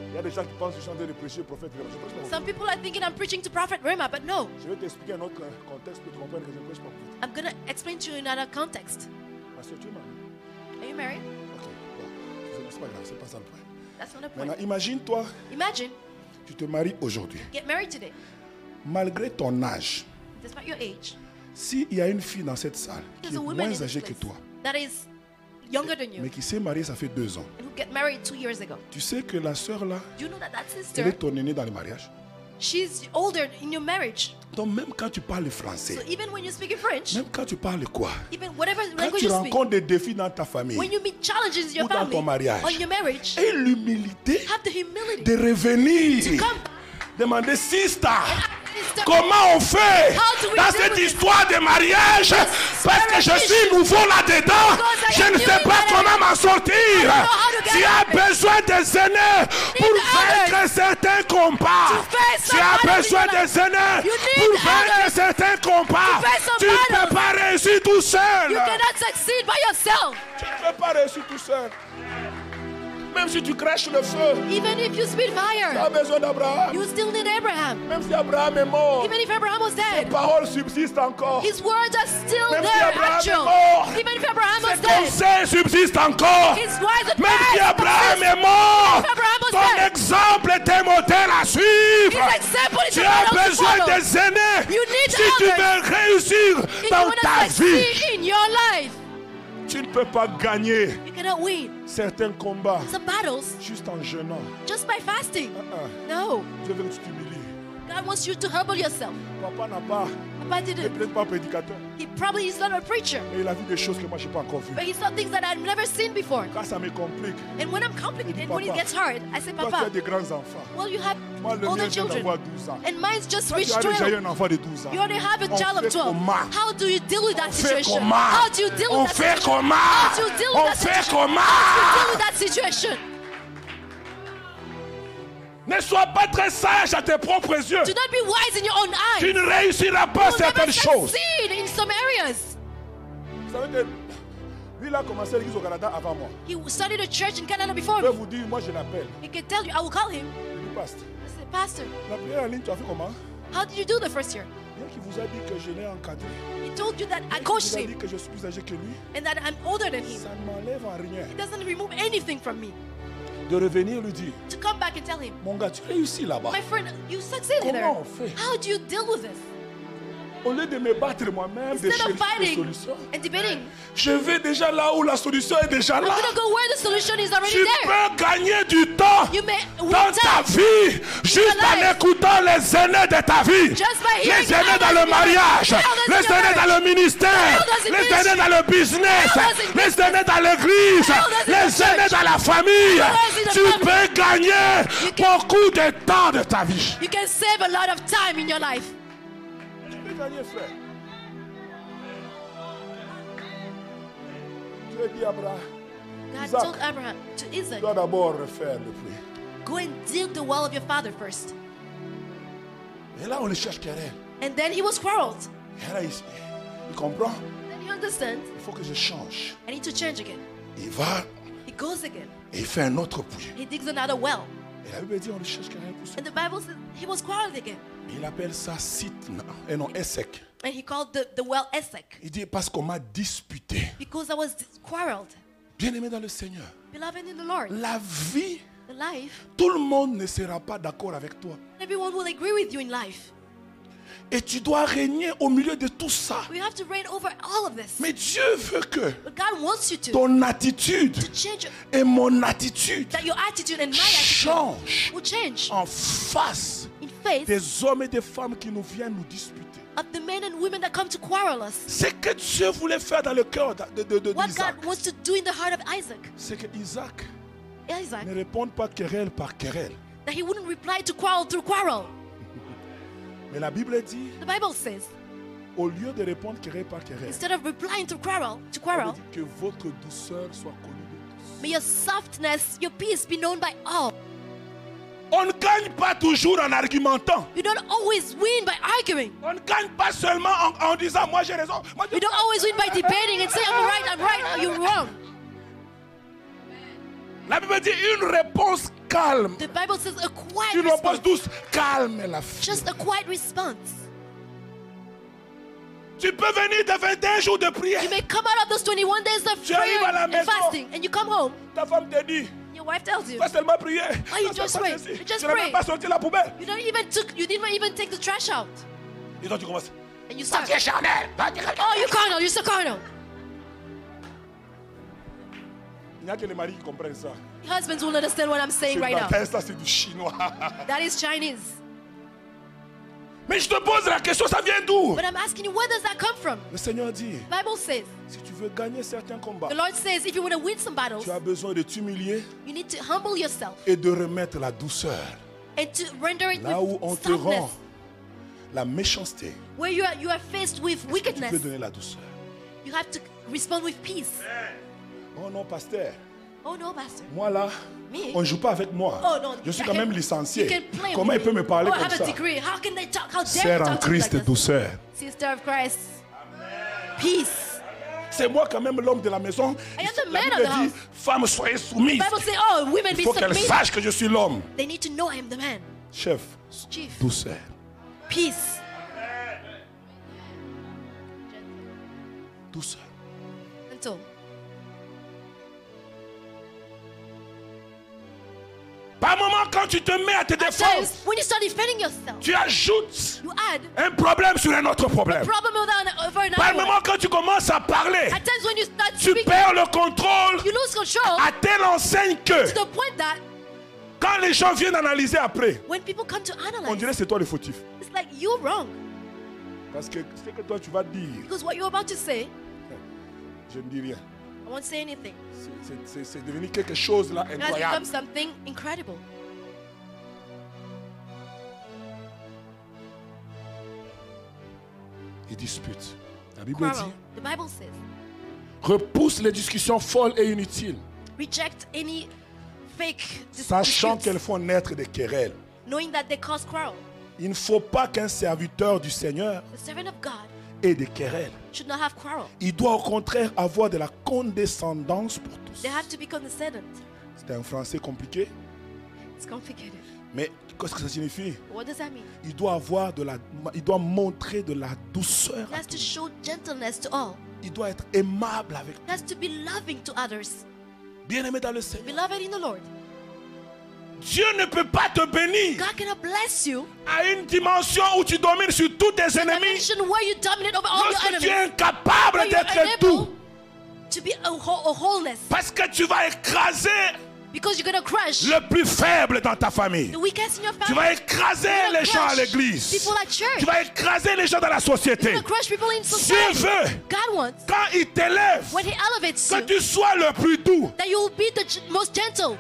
Il y a des gens qui pensent que je suis en train de prêcher le prophète. Some people are thinking I'm preaching to Prophet Rema, but no. Je vais t'expliquer un autre contexte pour que tu comprennes que je ne prêche pas prophète. I'm going to explain to you in another context. Parce que tu es marié. Are you married? Ok, bon. C'est pas grave, c'est pas ça le point. That's not the point. Maintenant, imagine-toi, Imagine, tu te maries aujourd'hui. get married today, Malgré ton âge, despite your age. s'il y a une fille dans cette salle qui There's est a woman moins in this âgée que place toi, that is younger than mais you qui s'est mariée, ça fait 2 ans. and who get married 2 years ago. Tu sais que la sœur là, Do you know that that elle sister, est ton aînée dans le mariage. she's older in your marriage. Donc même quand tu parles So français, even when you speak in French, même quand tu parles quoi, even whatever quand language tu you speak, rencontres des défis dans ta famille, when you meet challenges in your ou dans ton family, mariage, on your marriage, et l'humilité have the humility de revenir, come demander sister, sister, comment on fait How do we dans deal cette with this? histoire de mariage, parce que je suis nouveau là-dedans, Because I je am ne sais new pas in comment m'en sortir. how to get Tu as out of it. besoin des aînés pour the vaincre elders. certains combats. To face Tu some as battles besoin in your life. des aînés You need pour the vaincre elders. certains combats. To face some Tu ne peux battles. pas réussir tout seul. you cannot succeed by yourself. Tu ne peux pas réussir tout seul. Même si tu crèches le feu, Even if you spit tu as fire, besoin d'Abraham. you still need Abraham. Même si Abraham est mort, Even if Abraham was ses dead, paroles subsistent encore. his words are still Même si there, Abraham est actual. mort, Even if Abraham was ses dead, conseils subsistent encore. his wise Même si advice Abraham persists. est mort, If Abraham was ton dead, exemple est un modèle à suivre. his example is Tu a as model to besoin follow. des aînés. You need Si tu others. veux réussir If you dans want ta to vie, succeed in your life, tu ne peux pas gagner you cannot win certains combats some battles juste en jeûnant. just by fasting. Ah, No, Dieu veut que tu t'humilies. God wants you to humble yourself. Papa n'a pas, Papa il n'est didn't. peut-être pas prédicateur, He probably is not a preacher, mais il a vu des choses que moi je n'ai pas encore vues. but he saw things that I've never seen before. Quand ça me complique, And when I'm complicated, and when it Papa, gets hard, I say, toi tu as Papa, des grands enfants. well, you have Moi le older mien vient children, d'avoir 12 ans. and mine's just Toi tu reached as déjà eu 12. un enfant de 12 ans. You already have a On child fait of 12. comment? How do you deal with that On fait situation? comment? How do you deal On with that fait situation? comment? How do you deal with On that fait situation? comment? How do you deal with that situation? Ne sois pas très sage à tes propres yeux. Do not be wise in your own Tu eyes. ne réussiras pas You'll never certaines choses. succeed in some areas. Vous savez que lui, il a commencé l'église au Canada avant moi. He studied a church in Canada before Je peux me. vous dire, moi je l'appelle. He can tell you, I will call him. Il dit, Pasteur, I said, Pastor, la première en ligne, tu as fait comment? how did you do the first year? Bien qu'il vous a dit que je l'ai encadré. He told you that I Il coached vous a dit him que je suis plus âgé que lui. and that I'm older than him. Ça ne m'enlève en rien. It doesn't remove anything from me. De revenir lui dire, To come back and tell him, mon gars, tu réussis là-bas. my friend, you succeeded there. Comment on fait? How do you deal with this? Au lieu de me battre moi-même, de Instead of chercher des fighting solutions, and debating, je vais déjà là où la solution est déjà I'm là. gonna go where the solution is already Tu there. peux gagner du temps You may win dans ta time vie juste en life. écoutant les aînés de ta vie. just by Les hearing aînés dans le mariage, les aînés dans le ministère, les aînés dans le business, les aînés dans l'église, les aînés dans la famille. Tu peux gagner beaucoup de temps de ta vie. You can save a lot of time in your life. Tu peux gagner, frère. Dieu dit à Abraham, God Isaac, told Abraham to tu Isaac, dois d'abord refaire le puits. go and dig the well of your father first. Et là, on le cherche querelle. And then he was quarreled. Et là, il comprend. Then he understands, Il faut que je change. I need to change again. Il va He goes again. et il fait un autre puits. He digs another well. Et la Bible dit, on le cherche querelle pour ça. And the Bible says he was quarreled again. Il appelle ça Sitna, et non Essek. And he called the well Esek. Il dit, parce qu'on m'a disputé. Because I was quarreled. Bien-aimé dans le Seigneur, Beloved in the Lord, la vie, the life, tout le monde ne sera pas d'accord avec toi. everyone will agree with you in life. Et tu dois régner au milieu de tout ça. We have to reign over all of this. Mais Dieu veut que But God wants you to ton attitude change, et mon attitude that your attitude and my attitude changent will change en face in face des hommes et des femmes qui nous viennent nous disputer. of the men and women that come to quarrel us. Ce que Dieu voulait faire dans le cœur What d'Isaac, God wants to do in the heart of Isaac, c'est que Isaac Isaac, ne réponde pas querelle par querelle. that he wouldn't reply to quarrel through quarrel. Mais la Bible dit, The Bible says, au lieu de répondre querelle par querelle, instead of replying to quarrel, la Bible to dit que votre douceur soit connue de tous. may your softness, your peace be known by all. On ne gagne pas toujours en argumentant. You don't always win by arguing. On ne gagne pas seulement en disant moi j'ai raison. Moi, You don't always win by debating and say, I'm right, you're wrong. La Bible dit une réponse calme. The Bible says a quiet Une réponse response. douce, calme la fille. Just a quiet response. Tu peux venir de 21 jours de prière. You may come out of those 21 days of Tu arrives prayer à la and maison. fasting, and you come home. Ta femme te dit, Your wife tells you, pas seulement prier. Oh, you Pas just seulement pray. ceci. You just Tu n'as même pray. pas sorti la poubelle. you didn't even take the trash out. Et toi tu commences. And you start, Tu es charnel. oh, you're carnal, you're so carnal. Il n'y a que les maris qui comprennent ça. Husbands will understand what I'm saying right now. Ça c'est du chinois. That is Chinese. Mais je te pose la question, ça vient d'où? But I'm asking you, where does that come from? Le Seigneur dit, The Bible says, si tu veux gagner certains combats, the Lord says, if you want to win some battles, tu as besoin de t'humilier you need to humble yourself et de remettre la douceur. and to render it Là où on with te rend softness. la méchanceté, Where you are faced with tu peux wickedness, donner la douceur. you have to respond with peace. Oh non, pasteur, Oh no, Pastor. moi là, Me? on ne joue pas avec moi. Oh no, Je suis I quand can- même you licencié. can play Comment with il peut me parler oh, comme I have ça? a degree. How can they talk? How dare Sœur you en talk to me Christ, like this? douceur. Sister of Christ, peace. C'est moi quand même l'homme de la maison. La Bible dit, femmes soyez soumises. Il faut qu'elles sachent que je suis l'homme. Chef, douceur. Peace. Douceur. Gentle. Par moment, quand tu te mets à te défendre, when you start defending yourself, tu ajoutes you add un problème sur un autre problème. Par moment, quand tu commences à parler, when you start tu perds le contrôle you lose control à telle enseigne que to the point that quand les gens viennent analyser après, when people come to analyze, on dirait que c'est toi le fautif. It's like you're wrong. Parce que ce que toi tu vas dire, because what you're about to say, je ne dis rien. I won't say anything. C'est devenu quelque chose là incroyable. It has become something incredible. Il dispute. La Bible Quarrel. dit, the Bible says, repousse les discussions folles et inutiles, reject any fake sachant qu'elles font naître des querelles. Knowing that they cause quarrel. Il ne faut pas qu'un serviteur du Seigneur the servant of God ait des querelles. Should not have quarrel. Il doit au contraire avoir de la condescendance pour tous. They have to be condescendent. C'est un français compliqué. It's complicated. Mais qu'est-ce que ça signifie? What does that mean? Il doit montrer de la douceur. He has to show gentleness to all. Il doit être aimable avec. He has to be loving to others. Bien-aimé dans le Seigneur. Beloved in the Lord. Dieu ne peut pas te bénir God cannot bless you à une dimension où tu domines sur tous tes ennemis. Where you dominate over all your lorsque enemies, tu es incapable d'être tout. To be a wholeness. Parce que tu vas écraser because you're gonna crush le plus faible dans ta famille. The weakest in your family. Tu vas écraser les gens à l'église. Tu vas écraser les gens dans la société. Dieu veut, God wants, quand il t'élève, que tu sois le plus doux. That you will be the most gentle.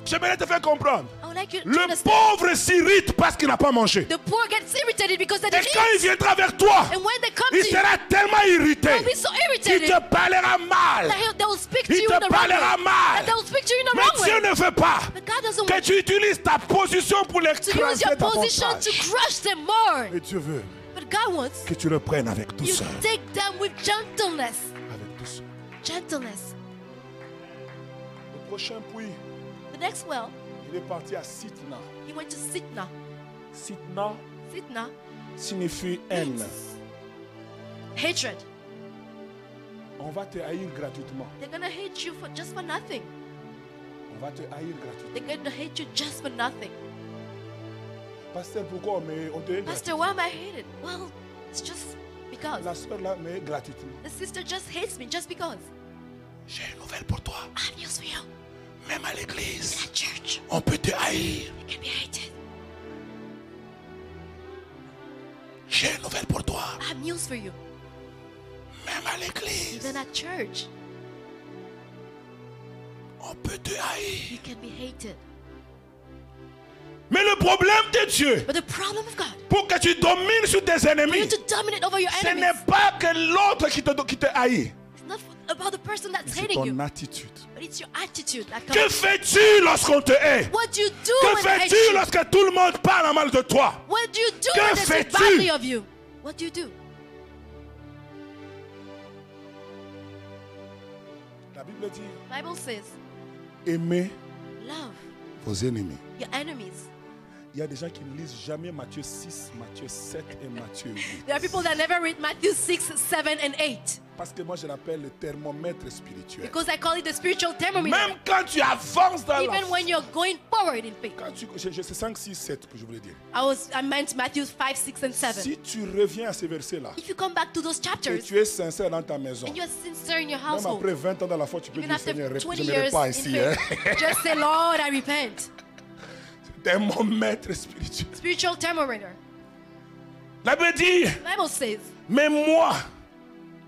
J'aimerais te faire comprendre. Like le pauvre s'irrite parce qu'il n'a pas mangé. The poor gets irritated because they Et quand il viendra vers toi, il sera tellement irrité. Il te parlera mal. Il te parlera mal. Mais Dieu ne veut pas que tu utilises ta position pour les craser dans ton visage. Mais Dieu veut que tu le prennes avec douceur. Take them with gentleness. Avec douceur. Gentleness. Le prochain puits. The next well. Il est parti à Sitna. He went to Sitna. Sitna signifie haine. Hatred. On va te haïr gratuitement. They're gonna hate you just for nothing. On va te haïr gratuitement. They're gonna hate you just for nothing. Pasteur, pourquoi on te hait? Pastor, why am I hated? Well, it's just because. La sœur là me hait gratuitement. The sister just hates me just because. J'ai une nouvelle pour toi. I have news for you. Même à l'église, on peut te haïr. J'ai une nouvelle pour toi. I have news for you. Même à l'église, even at church, on peut te haïr. You can be hated. Mais le problème de Dieu, but the problem of God, pour que tu domines sur tes ennemis, ce n'est pas que l'autre qui te haït. About the person that's c'est hating ton you. Attitude. But it's your attitude that que fais-tu lorsqu'on te hait? What do you do que when they hate fais-tu you? lorsque tout le monde parle mal de toi? What do you do que when they say badly of you? What do you do? La Bible dit, Bible says, aimez love vos ennemis. Your enemies. Il y a des gens qui ne lisent jamais Matthieu 6, Matthieu 7 et Matthieu 8. There are people that never read Matthew 6, 7 and 8. Parce que moi je l'appelle le thermomètre spirituel. Because I call it the spiritual thermometer. Même quand tu avances dans Even when you're going forward in faith. Quand c'est 5, 6, 7 que je voulais dire. I meant Matthew 5, 6 and 7. Si tu reviens à ces versets-là. If you come back to those chapters. Et tu es sincère dans ta maison. And you're sincere in your household. Même après 20 ans dans la foi, tu peux dire Seigneur, je ne me pas ici. Just say, Lord, I repent. Thermomètre spirituel. Spiritual thermometer. La Bible dit, Bible says, mais moi,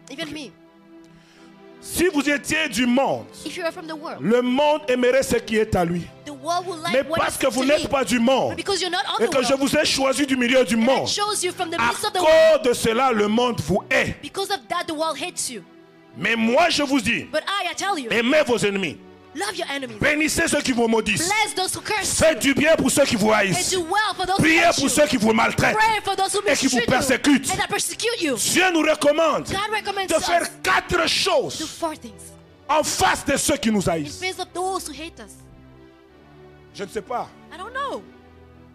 even me, si vous étiez du monde, if you are from the world, le monde aimerait ce qui est à lui. The world will like mais what parce is que vous to n'êtes me. pas du monde, Because you're not of et the que world, je vous ai choisi du milieu du monde, à cause de cela, le monde vous hait. Because of that, the world hates you. Mais moi, je vous dis, But I tell you, aimez vos ennemis. Love your enemies. Bénissez ceux qui vous maudissent. Bless those who curse Faites du bien pour ceux qui vous haïssent. you. And do well for those Priez who hate pour you. ceux qui vous maltraitent Pray for those who et qui vous mistreat persécutent. you and that persecute you. Dieu nous recommande God recommends de faire us 4 to do choses 4 things en face de ceux qui nous in haïssent. face of those who hate us. Je ne sais pas I don't know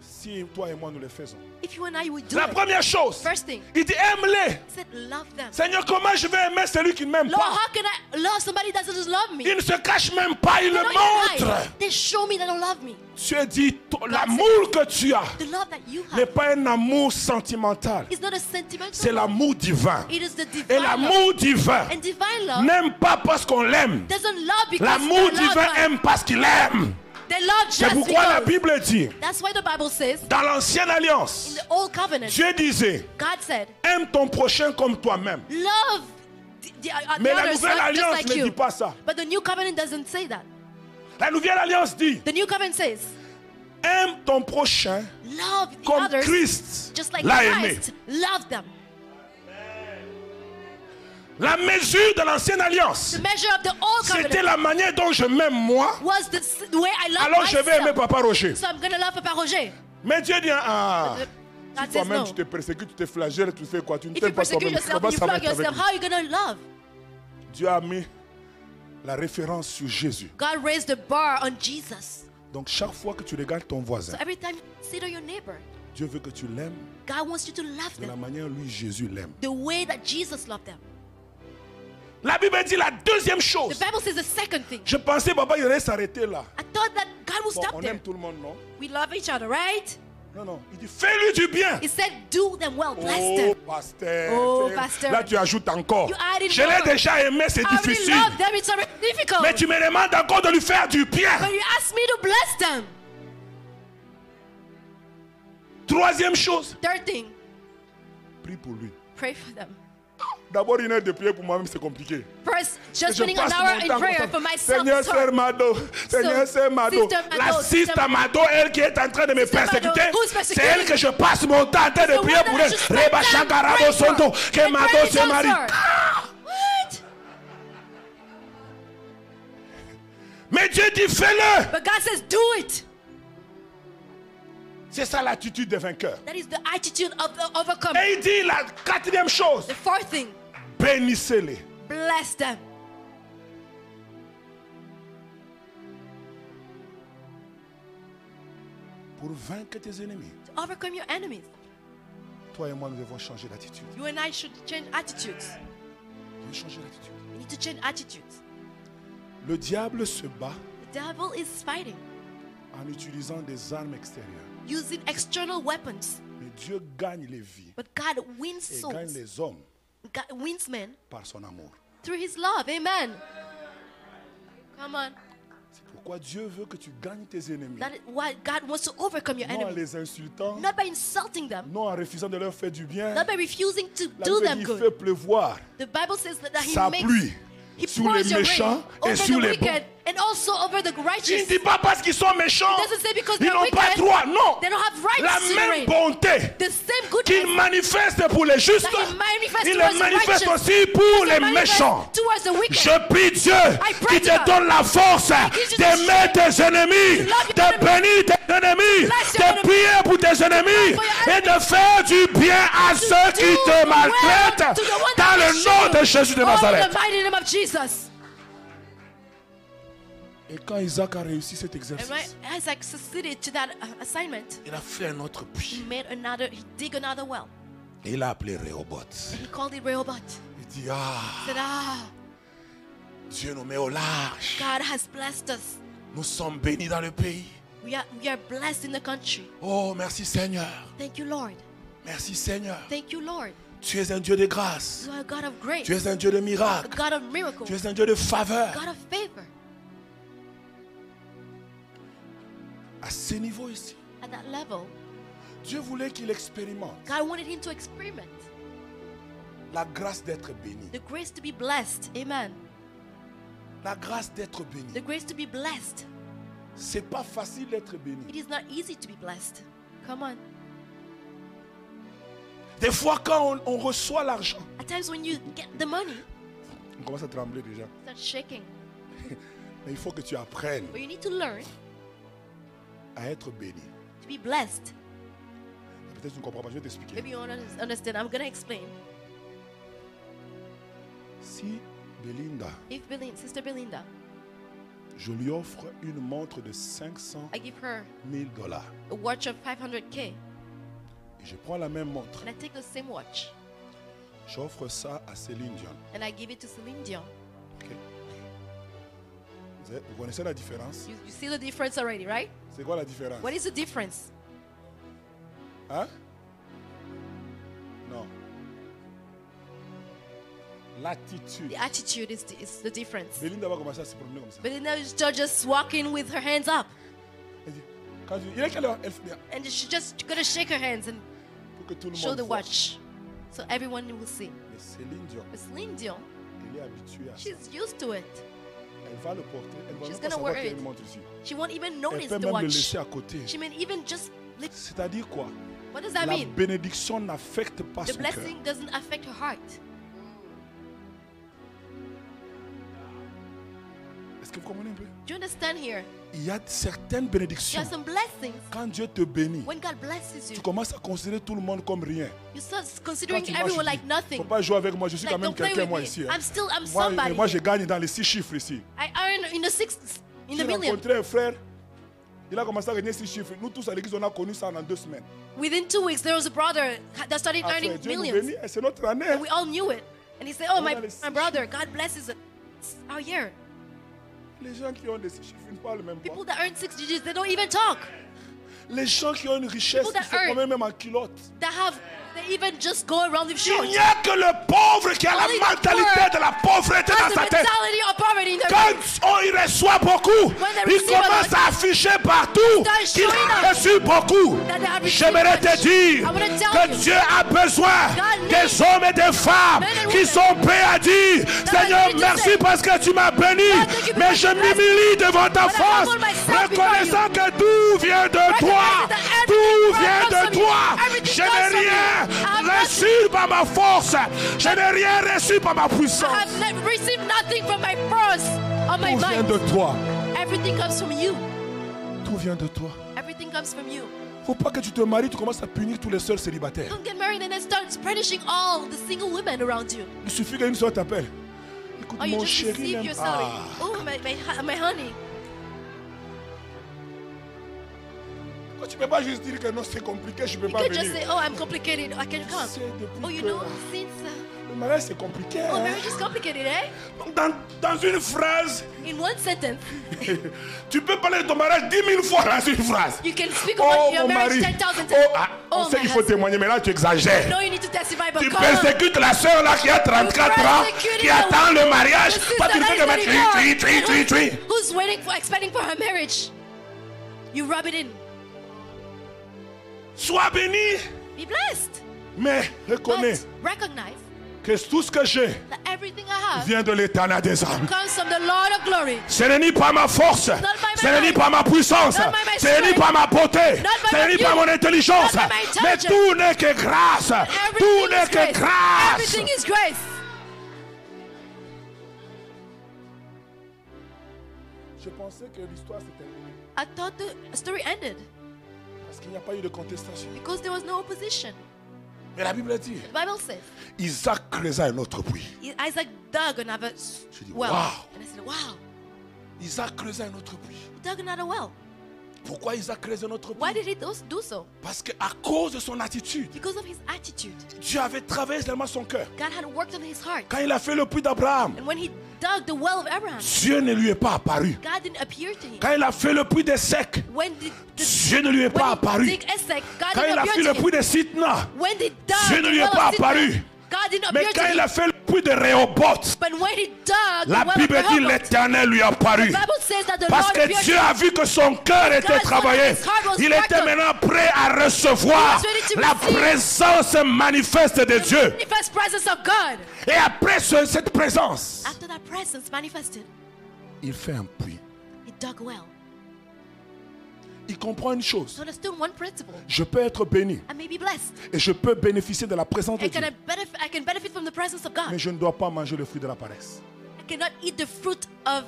si toi et moi nous le faisons. if you and I would do La it. première chose, First thing, il dit aime-les. he said love them. Seigneur, comment je vais aimer celui qui ne m'aime Lord, pas? how can I love somebody that doesn't love me? Il ne se cache même pas, il They le don't even montre. hide. They show me they don't love me. Dieu dit, l'amour que tu as The love that you n'est have pas un amour sentimental. is not a sentimental C'est love. l'amour divin. It is the Et divine love. l'amour divin And divine love n'aime pas parce qu'on l'aime. doesn't love because L'amour they're loved divin by. aime parce qu'il aime. They love C'est just pourquoi la because. Bible dit, That's why the Bible says dans l'ancienne in alliance, the old covenant, Dieu disait, God said, aime ton prochain comme toi-même. love the Mais la others nouvelle just alliance like ne you. dit pas ça. But the new covenant doesn't say that. La nouvelle alliance dit, The new covenant says, aime ton prochain love the comme others Christ just like l'a aimé. Christ. Love them. La mesure de l'ancienne alliance, The measure of the old c'était covenant la manière dont je m'aime moi, was the way I love alors je vais aimer myself. Papa Roger. So I'm going to love Papa Roger. Mais Dieu dit, ah, God si says toi-même no. tu te persécutes, tu te flagelles, tu fais quoi? Tu ne If you t'aimes pas persecute toi-même. yourself, Comment you ça va flog être avec yourself, lui? how are you going to love? Dieu a mis la référence sur Jésus. God raised the bar on Jesus. Donc chaque fois que tu regardes ton voisin, So every time you sit on your neighbor, Dieu veut que tu l'aimes God wants you to love de la them manière dont lui, Jésus, l'aime. the way that Jesus loved them. La Bible dit la deuxième The chose. Bible says the second thing. Je pensais, papa, il allait s'arrêter là. I thought that God would Bon, stop on there. aime tout le monde, non? We love each other, right? Non, non. Il dit, fais-lui du bien. He said, do them well, bless Oh, them. pasteur. Oh, pasteur. Là, tu ajoutes encore. You added Je l'ai more. déjà aimé, c'est I already difficile. love them, it's already difficult. Mais tu me demandes encore de lui faire du bien. But you asked me to bless them. Troisième chose, Third thing, prie pour lui. pray for them. D'abord, une heure de prière pour moi-même, c'est compliqué. First, just Je spending an passe hour mon in temps prayer comme ça. for myself. Seigneur, is hard. Sœur Mado. Seigneur, Sœur Mado. Sister La Mado, Sister Sister Mado, elle qui est en train de me Sister Mado, persécuter, who's c'est persecuting elle que je passe mon temps en train de the prier one pour that I elle. should spend Reba time Shakarabo praying for. Sonto, que And Mado praise se also. marie. What? Mais Dieu dit, fais-le. But God says, do it. C'est ça l'attitude des vainqueurs. That is the attitude of the overcomer. Et il dit la quatrième chose, The fourth thing, bénissez-les. bless them. Pour vaincre tes ennemis, To overcome your enemies. toi et moi, nous devons changer d'attitude. You and I should change attitudes. Nous devons changer d'attitude. We need to change attitudes. Le diable se bat The devil is fighting en utilisant des armes extérieures. using external weapons. Mais Dieu gagne les vies But God wins et gagne souls. les hommes God wins men par son amour. through his love. Amen. Come on. C'est pourquoi Dieu veut que tu gagnes tes ennemis. That is why God wants to overcome your Non en enemies. les insultant, Not by insulting them. non en refusant de leur faire du bien. Not by refusing to La do Bible them dit, good. fait pleuvoir The Bible says that he sa makes pluie he sur pours les your méchants rain et over sur the les bons. wicked and also over the Il ne righteous. dit pas parce qu'ils sont méchants, It doesn't say because ils they're n'ont pas wicked, droit. Non. they don't have rights La to même reign. bonté The same qu'il goodness manifeste pour les justes, that he manifests il towards le the manifeste righteous, aussi pour les he manifests méchants. towards the wicked. Je prie Dieu pray qui God. te donne la force gives you the d'aimer tes ennemis, to love your de enemies, bénir tes ennemis, bless your de enemies, prier pour tes ennemis for your et de faire du bien à ceux qui do te well maltraitent to the one dans that le hate nom you. de Jésus de Oh, in Nazareth. the mighty name of Jesus. Et quand Isaac a réussi cet And exercice, when Isaac succeeded to that assignment, il a fait un autre he puits. he dig another well. Et il a appelé Rehoboth. And he called it Rehoboth. Il dit, ah, He said, Dieu nous met au large. God has blessed us. Nous sommes bénis dans le pays. We are blessed in the country. Oh, merci Seigneur. Thank you, Lord. Merci Seigneur. Thank you, Lord. Tu es un Dieu de grâce. You are a God of grace, Tu es un Dieu de a miracles. God of miracles, Tu es un Dieu de faveur. God of favor. À ce niveau ici, At that level, Dieu voulait qu'il expérimente God wanted him to experiment la grâce d'être béni. the grace to be blessed. Amen. La grâce d'être The béni. grace to be blessed. C'est pas facile d'être béni. It is not easy to be blessed. Come on. Des fois, quand on reçoit l'argent, At times when you get the money, on commence à trembler déjà. start shaking. Mais il faut que tu apprennes But you need to learn à être béni. to be blessed. Peut-être tu ne comprends pas, je vais t'expliquer. Maybe you won't understand. I'm going to explain. Si Belinda, If Sister Belinda, je lui offre une montre de 500 I give her 000 dollars a watch of 500K, et je prends la même montre, and I take the same watch, j'offre ça à Céline Dion. and I give it to Celine Dion. Okay. Vous connaissez la différence? You see the difference already, right? C'est quoi la différence? What is the difference? Hein? Non. L'attitude. The attitude is the difference. Belinda va commencer à se promener comme ça. Belinda is just walking with her hands up, Elle dit, quand il est quelle heure? Elle fait bien. and she's just gonna shake her hands and Pour que tout le show monde the voit. watch, so everyone will see. Mais Céline Dion, But Celine Dion, elle est habituée à ça. she's used to it. Elle va le porter. Elle va She's même pas gonna savoir wear qu'il y a it. une montre ici. She won't even Elle notice peut the même le watch. laisser à côté. She may even just lift. C'est-à-dire quoi? What does that La mean? bénédiction n'affecte pas The son cœur. blessing doesn't affect her heart. Est-ce que vous comprenez un peu? Do you understand here? Il y a certaines There bénédictions. are some blessings. Quand Dieu te bénit, When God blesses you, tu commences à considérer tout le monde comme rien. you start Quand considering tu marches, everyone tu like dis, nothing. faut pas jouer avec moi, je suis Like, quand même don't play quelqu'un with moi me. ici. I'm Moi, somebody. moi, je gagne dans les 6 chiffres ici. I earn in the J'ai million. rencontré un frère, il a commencé à gagner 6 chiffres. Nous tous à l'église, on a connu ça en 2 semaines. Within 2 weeks, there was a brother that started Après, earning Dieu nous millions. bénit et c'est notre année. And we all knew it. And he said, oh, my On a les my brother, God blesses it. It's our year. Les gens qui ont des 6 chiffres, ils ne parlent même pas. People that earn 6 digits, they don't even talk. Les gens qui ont une richesse, People ils that se earn- promènent même en culotte. They even just go around with Il shorts. n'y a que le pauvre qui a la Only the mentalité poor de la pauvreté That's dans the sa tête. mentality of poverty in their Quand life. il reçoit beaucoup, When they il receive a commence lot, à afficher partout start qu'il showing a up reçu beaucoup. that they have received J'aimerais te much. dire I wanna tell que you, Dieu a besoin God des needs hommes et des femmes men and qui women sont prêts à dire that Seigneur, are ready to merci say, parce que tu m'as béni, God, thank you mais because je you blessed m'humilie devant ta But I face, humble myself before reconnaissant que tout vient de toi. that everything Tout comes vient de from you. toi. Everything Je comes n'ai from you. rien I have reçu par ma force. Je n'ai rien reçu par ma I puissance. have received nothing from my force or my Tout vient might. de toi. Everything comes from you. Tout vient de toi. Everything comes from you. Faut pas que tu te maries, tu commences à punir tous les seuls célibataires. Don't get married and then start punishing all the single women around you. Il suffit qu'une soeur t'appelle. Écoute, Or you mon just chéri receive n'aime your salary. pas. Oh, my honey. Quand tu peux pas juste dire que non, c'est compliqué, je peux You pas can just venir. say, oh, I'm complicated. I can come. C'est depuis Oh, you que know, since... le mariage c'est compliqué. oh, hein. marriage is complicated, eh? Donc, dans une phrase, In one sentence, tu peux parler de ton mariage 10 000 fois dans une phrase. you can speak Oh, about your mon marriage mari. 10,000 times. Oh, ah, on Oh, sait my qu'il faut husband. témoigner, mais là tu exagères. No, you need to testify, but Tu come on. persécutes la soeur là qui a 34 ans, persecuting qui attend le mariage. the Toi tu ne sister fais que that mettre is tui, tui, tui, tui. Who's waiting for, expecting for her marriage? You rub it in. Sois béni, Be blessed. mais reconnais But recognize que tout ce que j'ai that everything I have vient de l'Éternel des armes. comes from the Lord of glory. Ce n'est ni par ma force, by my ce n'est ni might, par ma puissance, not by my ce n'est ni strength, par ma beauté, not by ce n'est my ni par beauty, mon intelligence, not by my mais intelligence. tout n'est que grâce. Tout Everything n'est is que grace. grâce. Everything is grace. Je pensais que l'histoire s'est terminée I thought the story ended parce qu'il n'y a pas eu de contestation. because there was no opposition. Mais la Bible dit, The Bible says Isaac creusa un autre puits. Isaac dug another dis, well. wow. And I said, wow, Isaac creusa un autre puits. he dug another well. Pourquoi Isaac creuse un autre Why puits? did he do so? Parce qu'à cause de son attitude, Because of his attitude. Dieu avait travaillé tellement son cœur. God had worked on his heart. Quand il a fait le puits d'Abraham, And when he dug the well of Abraham, Dieu ne lui est pas apparu. God didn't appear to him. Quand il a fait le puits d'Essek, When did Dieu ne lui est when pas he apparu. dig Esek, God Quand il didn't a fait appear le to puits him. de Sitna, When he dug Dieu the ne lui est well pas of Sitna, apparu. God didn't Mais appear quand to il a him. fait le puits de Rehoboth, But when he dug the la well Bible of dit Rehoboth, l'Éternel lui a apparu. the Bible says that the Parce Lord que appeared Dieu to a him. vu que son cœur était God saw that travaillé. his heart was Il worked était on. maintenant prêt à recevoir He was ready to la receive présence manifeste de Dieu. The manifest presence of God. Et après cette présence, After that presence manifested, il fait un puits. he dug a well. Il comprend une chose. He understood one principle. Je peux être béni I may be blessed. et je peux bénéficier de la présence de I Dieu. can benefit from the presence of God. Mais je ne dois pas manger le fruit de la paresse. I cannot eat the fruit of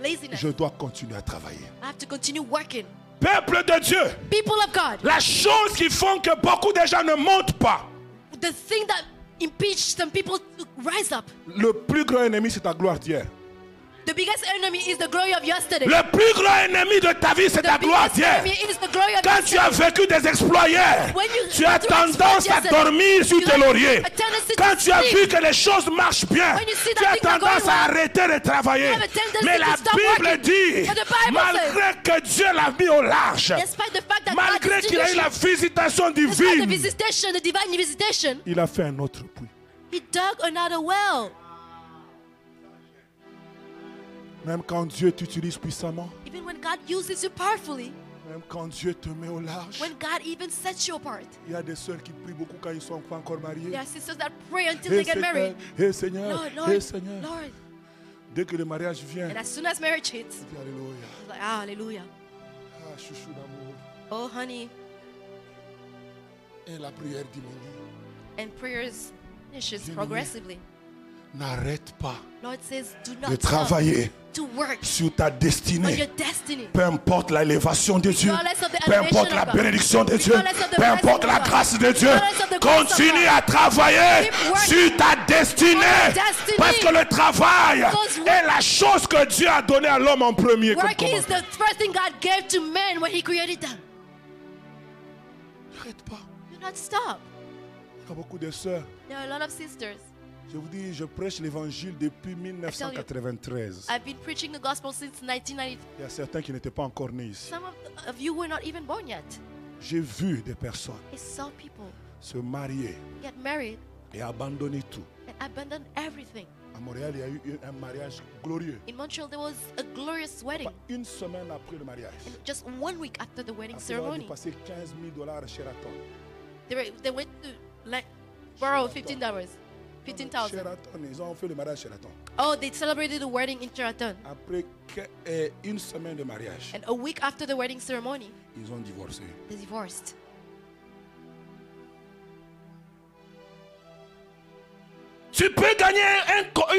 laziness. Je dois continuer à travailler. I have to continue working. Peuple de Dieu, People of God, la chose qui font que beaucoup de gens ne montent pas, the thing that impedes some people to rise up. le plus grand ennemi, c'est ta gloire d'hier. The biggest enemy is the glory of yesterday. Le plus grand ennemi de ta vie, c'est ta gloire d'hier. Quand tu as vécu des exploits hier, tu as tendance à dormir sur tes lauriers. Quand tu as vu que les choses marchent bien, tu as tendance à arrêter de travailler. Mais la Bible dit, malgré que Dieu l'a mis au large, malgré qu'il a eu la visitation divine, il a fait un autre puits. He dug another well. Même quand Dieu t'utilise puissamment, Even when God uses you powerfully, même quand Dieu te met au large, when God even sets you apart. il y a des sœurs qui prient beaucoup quand ils sont pas encore mariés. There are sisters that pray until they get married. Hey Seigneur, Lord, hey Seigneur. Lord. Dès que le mariage vient, And as soon as marriage hits, il dit Alléluia. it's like, hallelujah. Ah, chouchou d'amour. Oh, honey. Et la prière diminue. And prayers diminishes Diminue. progressively. N'arrête pas Lord says, do de not stop travailler to work sur ta on destinée. your destiny. Peu importe l'élévation de Dieu, Regardless of the peu importe elevation la of God. bénédiction de Dieu, Regardless of the peu importe blessing la of God. grâce de Dieu, Regardless of the grace of continue God. à travailler Keep working sur ta destinée. on your destiny. Parce que le travail Because est la chose que Dieu a donnée à l'homme en premier. comme Working is commandement. the first thing God gave to men when He created them. N'arrête pas. Do not stop. Il y a beaucoup de sœurs. There are a lot of sisters. Je vous dis, je prêche l'évangile depuis 1993. I've been preaching the gospel since 1990. Il y a certains qui n'étaient pas encore nés ici. Some of you were not even born yet. J'ai vu des personnes I saw people se marier get married et abandonner tout. and abandon everything. À Montréal, il y a eu un mariage glorieux. In Montreal, there was a glorious wedding. Une semaine après le mariage, And just 1 week after the wedding après avoir ceremony, dépassé $15,000 chez Sheraton. they went to like borrow $15,000. Sheraton, ils ont fait le mariage Sheraton. Oh, they celebrated the wedding in Sheraton. Après une semaine de mariage, And a week after the wedding ceremony, ils ont divorcé. they divorced. Tu peux gagner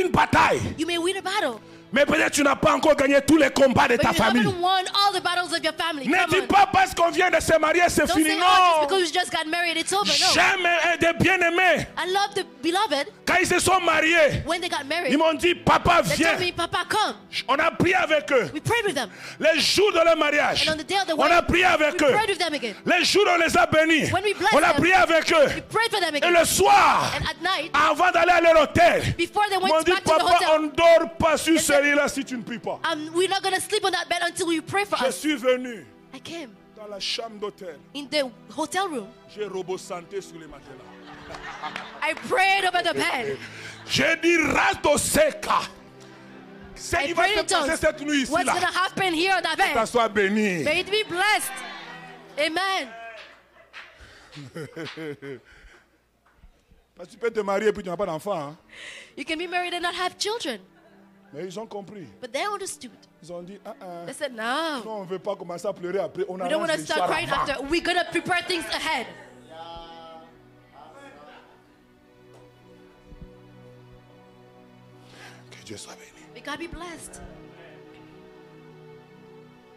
une bataille, You may win a battle, mais peut-être tu n'as pas encore gagné tous les combats de but ta you famille. haven't won all the battles of your family. Ne Come dis on. pas parce qu'on vient de se marier, c'est Don't fini. say, oh, Non. just because you just got married, it's over. No. J'aime des bien-aimés. I love the beloved. Quand ils se sont mariés, When they got married, ils m'ont dit, papa, they viens. told me, Papa, come. On a prié avec eux. We prayed with them. Les jours de leur mariage, And on the day of the on a wedding, prié avec we eux. prayed with them again. Les jours on les a bénis, When we blessed on a them, prié avec We eux. prayed for them Et again. le soir, And at night, avant d'aller à leur hôtel, before they ils m'ont went dit, back to the papa, on hotel, ne dort pas sur They said, celui-là si tu ne pries pas. we're not going to sleep on that bed until you pray for Je us. suis venu I came dans la chambre d'hôtel. in the hotel room. J'ai robosanté sur les matelas. I prayed over the bed. J'ai dit, rato seca. Ce I qui va prayed se in passer tongues. cette nuit ici, What's là, going to happen here on that ça bed? soit béni. May it be blessed. Amen. Parce que tu peux te marier et puis tu n'as pas d'enfant. Hein? You can be married and not have children. Mais ils ont compris. But they understood. Ils ont dit, They said, no. non, on ne veut pas commencer à pleurer après. On We don't want arrange to start l'histoire crying avant. after. We're going to prepare things ahead. Que Dieu soit béni. May God be blessed.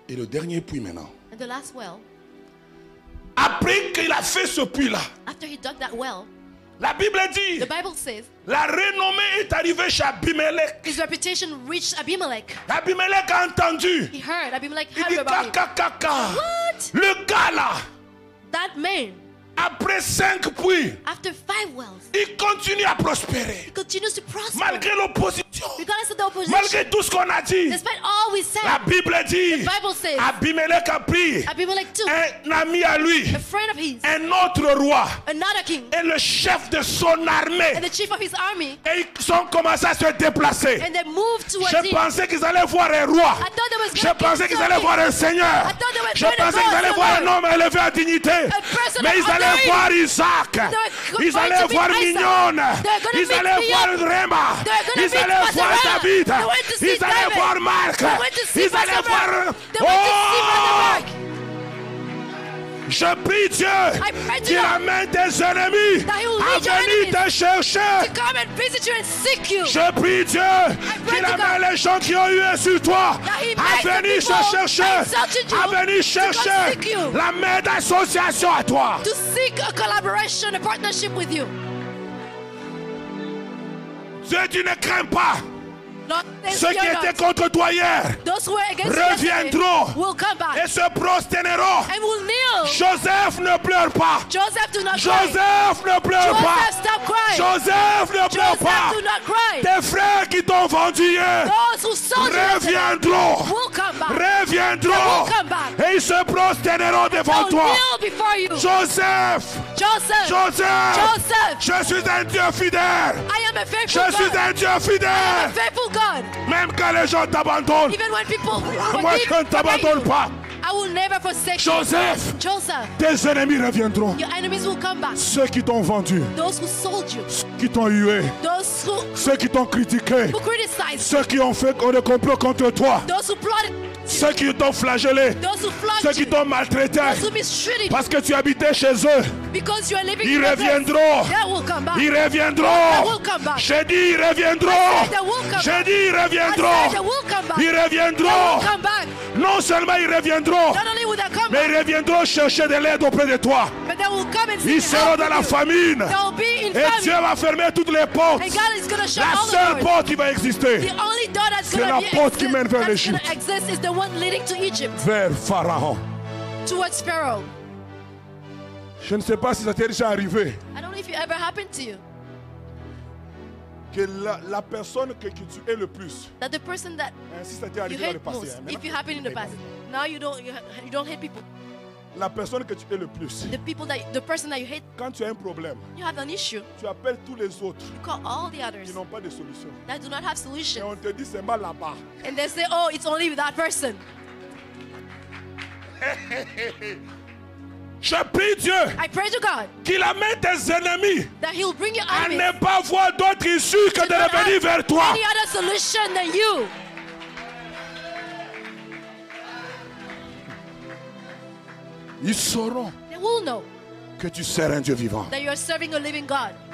Et le dernier puits maintenant. And the last well, Après qu'il a fait ce puits-là, after he dug that well, la Bible dit, the Bible says la renommée est arrivée chez Abimelech. his reputation reached Abimelech. Abimelech a entendu. He heard. Abimelech Il heard dit, about him. kaka. What? Le gars là, That man, après 5 puits, after 5 wells, il continue à prospérer. he continues to prosper. Malgré l'opposition, Regardless of the opposition, malgré tout ce qu'on a dit. despite all we La said, Bible dit, the Bible says Abimelech a pris Abimelech took un ami à lui, a friend of his, un autre roi, another king, et le chef de son armée. and the chief of his army, Et ils ont commencé à se déplacer. and they moved towards Je him. pensais qu'ils allaient voir un roi. I thought they was Je going to pensais qu'ils allaient voir un seigneur. I thought they were Je going to pensais qu'ils go allaient to voir the un Lord. homme élevé en dignité. person Mais of ils allaient authority. voir Isaac. were Ils going allaient to voir meet Isaac. Mignonne. They were going to Ils meet allaient voir Mignonne. Réma. They were going to Ils meet allaient voir Pastor David. They went to see Ils allaient David. voir Marc. They went to see Ils allaient Pastor voir... Mark. They went to see Brother Mark. Je prie Dieu qu'il amène tes ennemis à venir te chercher. Je prie Dieu qu'il amène les gens qui ont eu sur toi à venir te chercher, à venir chercher la main d'association à toi. To seek a collaboration, a partnership with you. Dieu, tu ne crains pas. Ceux qui étaient contre toi hier reviendront et se prosterneront. Joseph ne pleure pas. Joseph ne pleure pas. Joseph ne pleure pas. Tes frères qui t'ont vendu hier reviendront. Et ils se prosterneront devant toi. Joseph, je suis un Dieu fidèle. Je suis un Dieu fidèle. Même quand les gens t'abandonnent, moi je ne t'abandonne pas. Joseph, tes ennemis reviendront. Ceux qui t'ont vendu, ceux qui t'ont hué, ceux qui t'ont critiqué, ceux qui ont fait un complot contre toi, ceux qui t'ont flagellé, ceux qui t'ont maltraité, parce que tu habitais chez eux, ils reviendront. Ils reviendront. J'ai dit ils reviendront. J'ai dit ils reviendront. Ils reviendront. Non seulement ils reviendront, mais ils reviendront chercher de l'aide auprès de toi. Ils seront dans la famine. Et Dieu va fermer toutes les portes. La seule porte qui va exister, c'est la porte qui mène vers l'Égypte. Vers Pharaon. Je ne sais pas si ça t'est déjà arrivé. Que la personne que tu es le plus. That the person that si ça t'est arrivé dans le passé, if you happen in the past. Now you don't hate people. La personne que tu es le plus. The person that you hate. Quand tu as un problème, you have an issue. Tu appelles tous les autres. You call all the others. Qui n'ont pas de solution. That do not have solutions. Et on te dit c'est mal là-bas. And they say, oh, it's only with that person. Je prie Dieu qu'il amène tes ennemis à ne pas voir d'autres issues que de revenir vers toi. Ils sauront que tu sers un Dieu vivant.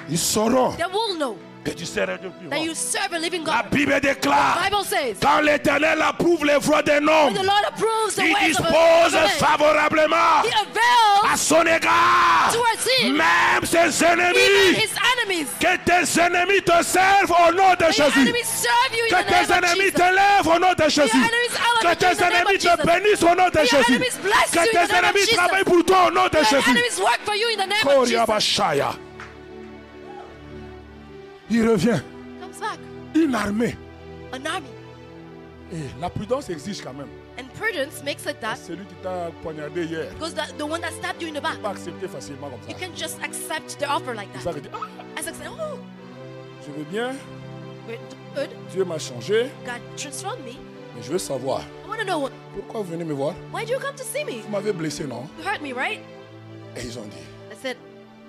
Ils sauront que tu sers un Dieu vivant. La Bible déclare, quand l'Éternel approuve les voies d'un homme, il dispose favorablement à son égard, même ses ennemis. Que tes ennemis te servent au nom de Jésus. Que tes ennemis te lèvent au nom de Jésus. Que tes ennemis te bénissent au nom de Jésus. Que tes ennemis travaillent pour toi au nom de Jésus. Il revient. Une armée. Et la prudence exige quand même. And prudence makes like that. Celui qui t'a poignardé hier. Because the one that stabbed you in the back. Pas accepter facilement comme ça. You can just accept the offer like that. Ça veut dire, as I said, oh, je veux bien. Good. Dieu m'a changé. God transformed me. Mais je veux savoir. I want to know pourquoi vous venez me voir? Why do you come to see me? Vous m'avez blessé, non? You hurt me, right? Et ils ont dit. I said,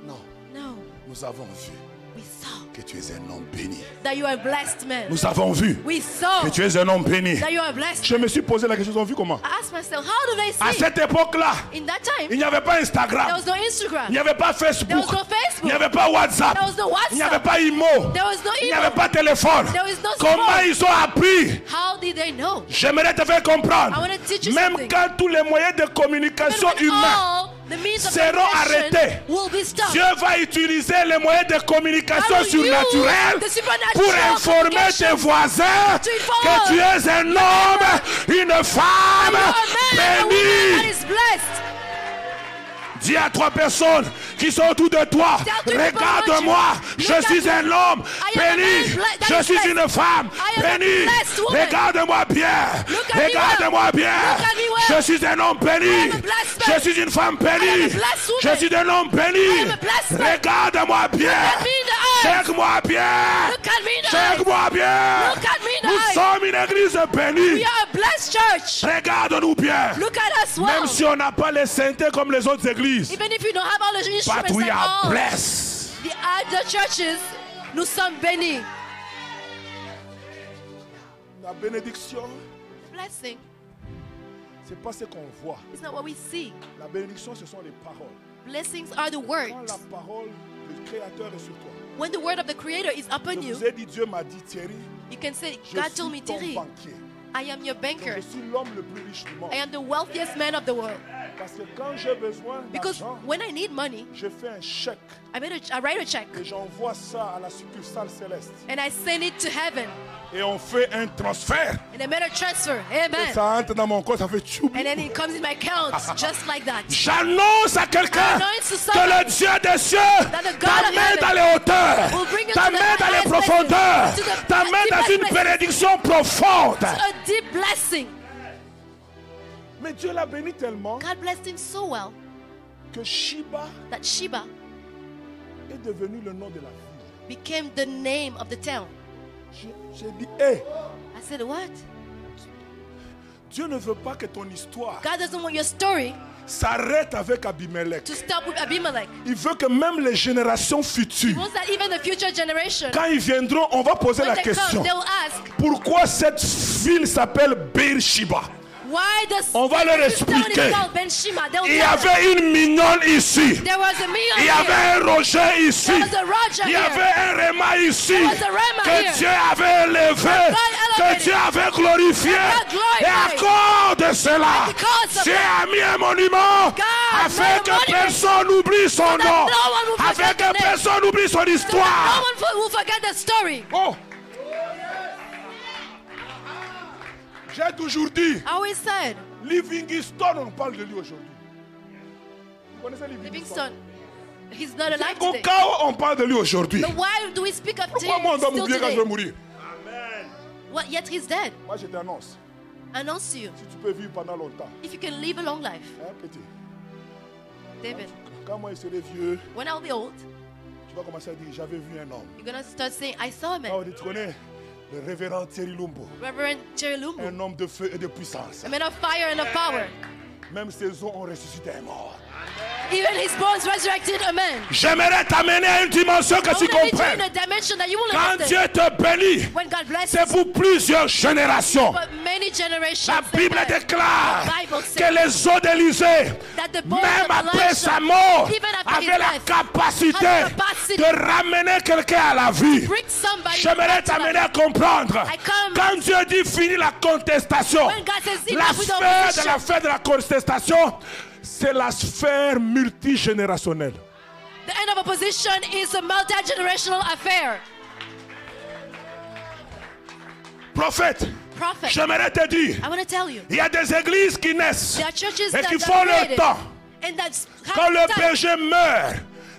non. No. Nous avons vu. We saw que tu es un homme béni. That you are a blessed man. Nous avons vu que tu es un homme béni. That you are a blessed Je me suis posé la question, ils ont vu comment? I asked myself, how do they see? À cette époque-là, in that time, il n'y avait pas Instagram. There was no Instagram. Il n'y avait pas Facebook. There was no Facebook. Il n'y avait pas WhatsApp. There was no WhatsApp. Il n'y avait pas Imo. There was no Il n'y avait pas téléphone. There was no Comment ils ont appris? How did they know? J'aimerais te faire comprendre. I want to teach you Même something. quand tous les moyens de communication humains seront arrêtés, Dieu va utiliser les moyens de communication surnaturels pour informer tes voisins que tu es un homme, une femme bénie. Dis à 3 personnes qui sont autour de toi, regarde-moi, je suis un homme béni, je suis une femme bénie, regarde-moi bien, regarde-moi bien, je suis un homme béni, je suis une femme bénie, je suis un homme béni, regarde-moi bien, check-moi bien, check-moi bien, nous sommes une église bénie, regarde-nous bien, même si on n'a pas les saintetés comme les autres églises. Even if you don't have all the instruments, but we are blessed. The other churches, nous sommes bénis. La bénédiction, blessing, C'est pas ce qu'on voit. It's not what we see. La bénédiction, ce sont les paroles. Blessings are the Quand words. la parole du Créateur est sur toi. When the word of the Creator is upon Je you, vous ai dit, Dieu m'a dit, Thierry, you can say, je God suis told me, ton Thierry, banquier. I am your banker. Je suis l'homme le plus riche du monde. I am the wealthiest man of the world. Parce que quand j'ai besoin Because d'argent, when I need money, je fais un chèque I write a check et j'envoie ça à la succursale céleste. and I send it to heaven. Et on fait un transfert. And I made a transfer. Et Amen. ça entre dans mon compte, ça fait tchoup. And then it comes in my account just like that. J'annonce à quelqu'un que le Dieu des cieux t'amène dans les hauteurs, t'amène dans les profondeurs, t'amène dans une bénédiction profonde. A deep blessing. Mais Dieu l'a béni tellement God blessed him so well que Sheba that Sheba est devenu le nom de la ville. became the name of the town. J'ai dit, hé, I said, what? Dieu ne veut pas que ton histoire God doesn't want your story s'arrête avec Abimelech. to stop with Abimelech. Il veut que même les générations He futures, wants that even the future generation, quand ils viendront, on va poser when la they come, question. they will ask, Pourquoi cette ville s'appelle Beersheba? why does On va leur this town expliquer. is called Ben Shima? They will Il y tell us. avait une mignonne ici. There was a meal Il y here. avait un rocher ici. There was a Roger Il y here. avait un Réma ici. There was a Rema Que here. Dieu avait élevé. Que elevated. Dieu avait glorifié. God glorified. Et à cause de cela, And because of Dieu that, a mis un monument God afin made a que monument personne n'oublie son that nom. no one will Afin forget que the name. personne n'oublie son So that histoire. no one will forget the story. Oh. J'ai toujours dit, I always said, Livingstone, on parle de lui aujourd'hui. Vous connaissez Livingstone? Livingstone, he's not alive today. Kokao, on parle de lui aujourd'hui. But why do we speak of Pourquoi him moi on doit still m'oublier quand je today? vais mourir? What, yet he's dead. Moi je t'annonce, I announce to you, si tu peux vivre pendant longtemps, if you can live a long life, hein, petit, David, quand moi je serai vieux, when I'll be old, tu vas commencer à dire, j'avais vu un homme. you're gonna start saying, I saw a Ah, man, tu connais le révérend Thierry Lumbo, Reverend Jerry Lumbu, un homme de feu et de puissance. a man of fire and of power. Même ses os ont ressuscité un mort. Even his bones resurrected a man. J'aimerais t'amener à une dimension que I tu want to lead you comprennes. in a dimension that you will Quand Dieu understand. te bénit, When God blesses, c'est pour plusieurs générations. but many generations, La Bible amen. déclare The Bible says que les os d'Élysée, that the bones même of après Elisha, sa mort, even after his avaient la death, capacité had the capacity de ramener quelqu'un à la vie. bring somebody J'aimerais back to t'amener life. à comprendre. I come- Quand Dieu dit fini la contestation, When God says la enough with sphère opposition, de la contestation, c'est la sphère multigénérationnelle. the end of opposition is a multi-generational affair. Prophète, Prophet, j'aimerais te dire, I want to tell you, il y a des églises qui naissent there are churches et that qui are font leur created, temps. and that's Quand le time. berger meurt,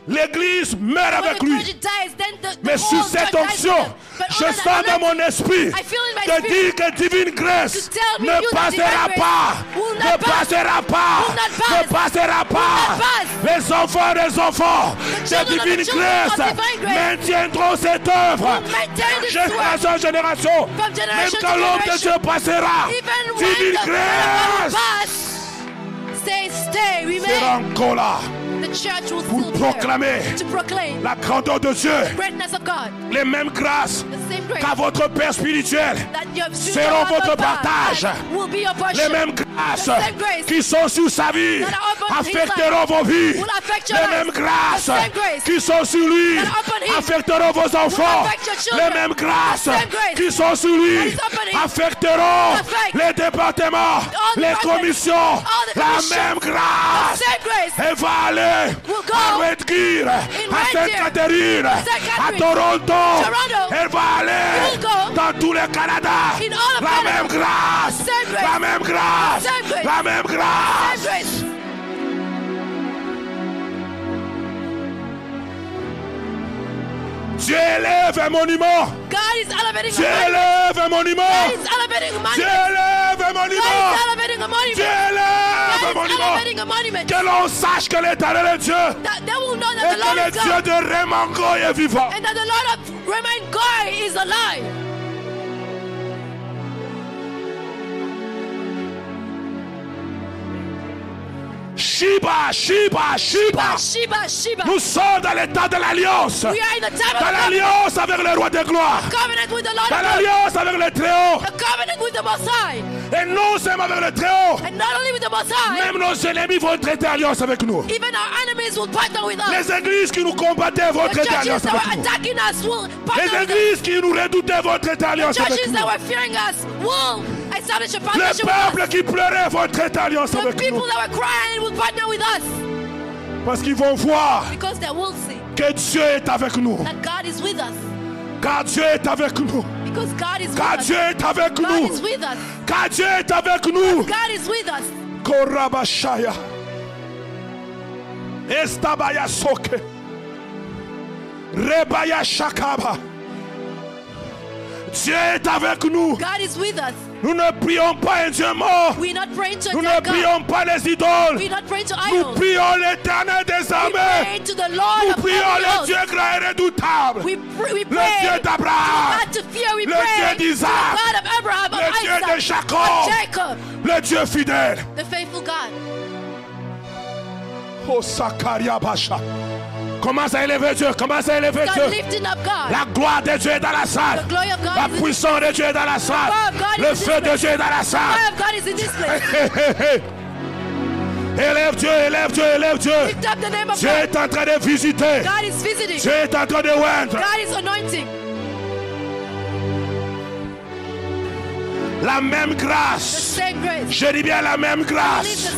l'église meurt When avec the lui. clergy dies, then the Mais whole sur cette church dies with onction, them. But je under sens that dans mon esprit I feel in my de spirit dire que Divine Grace to tell me ne you that passera Divine pas, Grace will ne not pass, passera pas, will not pass, ne passera pas. not pass. Les enfants des enfants The de children of Divine the children of Grace Divine Grace maintiendront cette œuvre. will maintain this Génération en génération, From generation même to quand l'homme de generation. Dieu passera, Even when Divine the Grace pass, stay, sera remain. encore là The church will pour still be proclamer there to proclaim la grandeur de Dieu. the greatness of God. Les mêmes grâces The same grace qu'à votre Père spirituel that your seront votre partage. will be your portion. Les mêmes grâces The same grace qui sont sur sa vie that are upon his affecteront life vos vies. will affect your Les life. mêmes grâces The same grace qui sont sur lui that are upon him affecteront vos enfants. affect your children. Les mêmes grâces The same grace qui sont sur lui that is upon him affecteront affect les départements, all the les departments, commissions. all the La commissions. même The grâce. same grace Elle va aller will go à Red Deer, à Red Sainte-Catherine, Deer, à Sainte-Catherine, Toronto. Toronto. Elle va aller will go dans tout le Canada. in all of La Canada. même grâce. The same grace. La même grâce. The same grace. La même grâce. Same grace. Dieu élève un monument. God is elevating Dieu a monument. élève un monument. God is elevating a Dieu monument. élève un God monument. is elevating a Dieu monument. élève un God is monument. elevating a monument. Que l'on sache que l'Éternel est Dieu. That they will know Et that the que Lord le is Dieu God. de Remango est vivant. And that the Lord of Remain God is alive. Shiba. Nous sommes dans l'état de l'alliance. Dans l'alliance avec le roi de gloire. Dans l'alliance avec le Très-Haut. Et non seulement avec le Très-Haut. Même nos ennemis vont traiter alliance avec nous. Les églises qui nous combattaient vont traiter alliance avec nous. Les églises qui nous redoutaient vont traiter alliance avec nous. Les peuples qui pleuraient vont traiter alliance avec nous. Parce qu'ils vont voir que Dieu est avec nous. Car Dieu est avec nous. Car Dieu est avec nous. Car Dieu est avec nous. Korabashaya. Estabaya soke. Rebaya shakaba. Dieu est avec nous. Nous ne prions pas un Dieu mort. Nous ne prions pas les idoles. Nous prions l'Éternel des armées. Nous prions le Dieu grand et redoutable. Le Dieu d'Abraham. Le Dieu d'Isaac. Le Dieu de Jacob. Le Dieu fidèle. Oh Sakaria Basha. Commence à élever Dieu, commence à élever Dieu. La gloire de Dieu est dans la salle. La puissance de Dieu est dans la salle. Le feu de Dieu est dans la salle. Élève Dieu, élève Dieu, élève Dieu. Dieu est en train de visiter. Dieu est en train de oindre. La même grâce, je dis bien la même grâce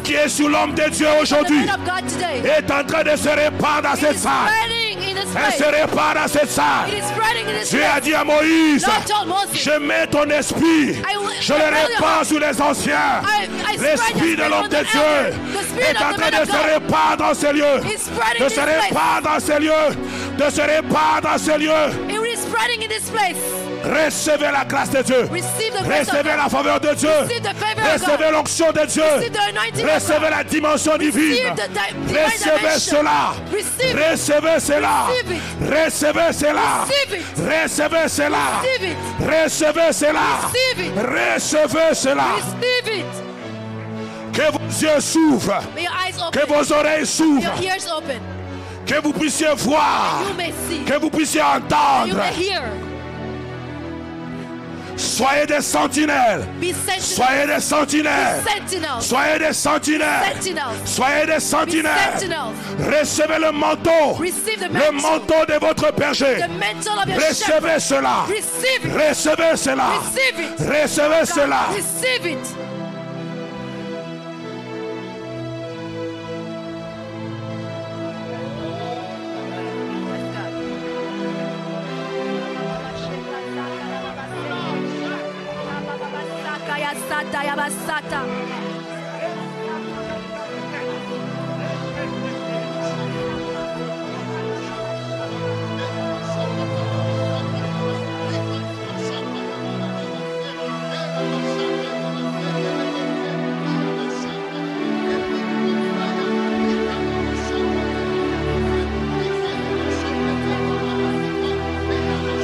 qui est sur l'homme de Dieu aujourd'hui est en train de se répandre dans cette salle. Elle se répand dans cette salle. Dieu a dit à Moïse, je mets ton esprit, je le répands sur les anciens. L'esprit de l'homme de Dieu est en train de se répandre dans ces lieux, de se répandre dans ces lieux, de se répandre dans ces lieux. Recevez la grâce de Dieu. Recevez la faveur de Dieu. Recevez l'onction de Dieu. Recevez la dimension divine. Recevez cela. Recevez cela. Recevez cela. Recevez cela. Recevez cela. Recevez cela. Que vos yeux s'ouvrent. Que vos oreilles s'ouvrent. Que vous puissiez voir. Que vous puissiez entendre. Soyez des sentinelles. Soyez des sentinelles. Soyez des sentinelles. Soyez des sentinelles. Recevez le manteau. Le manteau de votre berger. Recevez cela. Recevez cela. Recevez cela.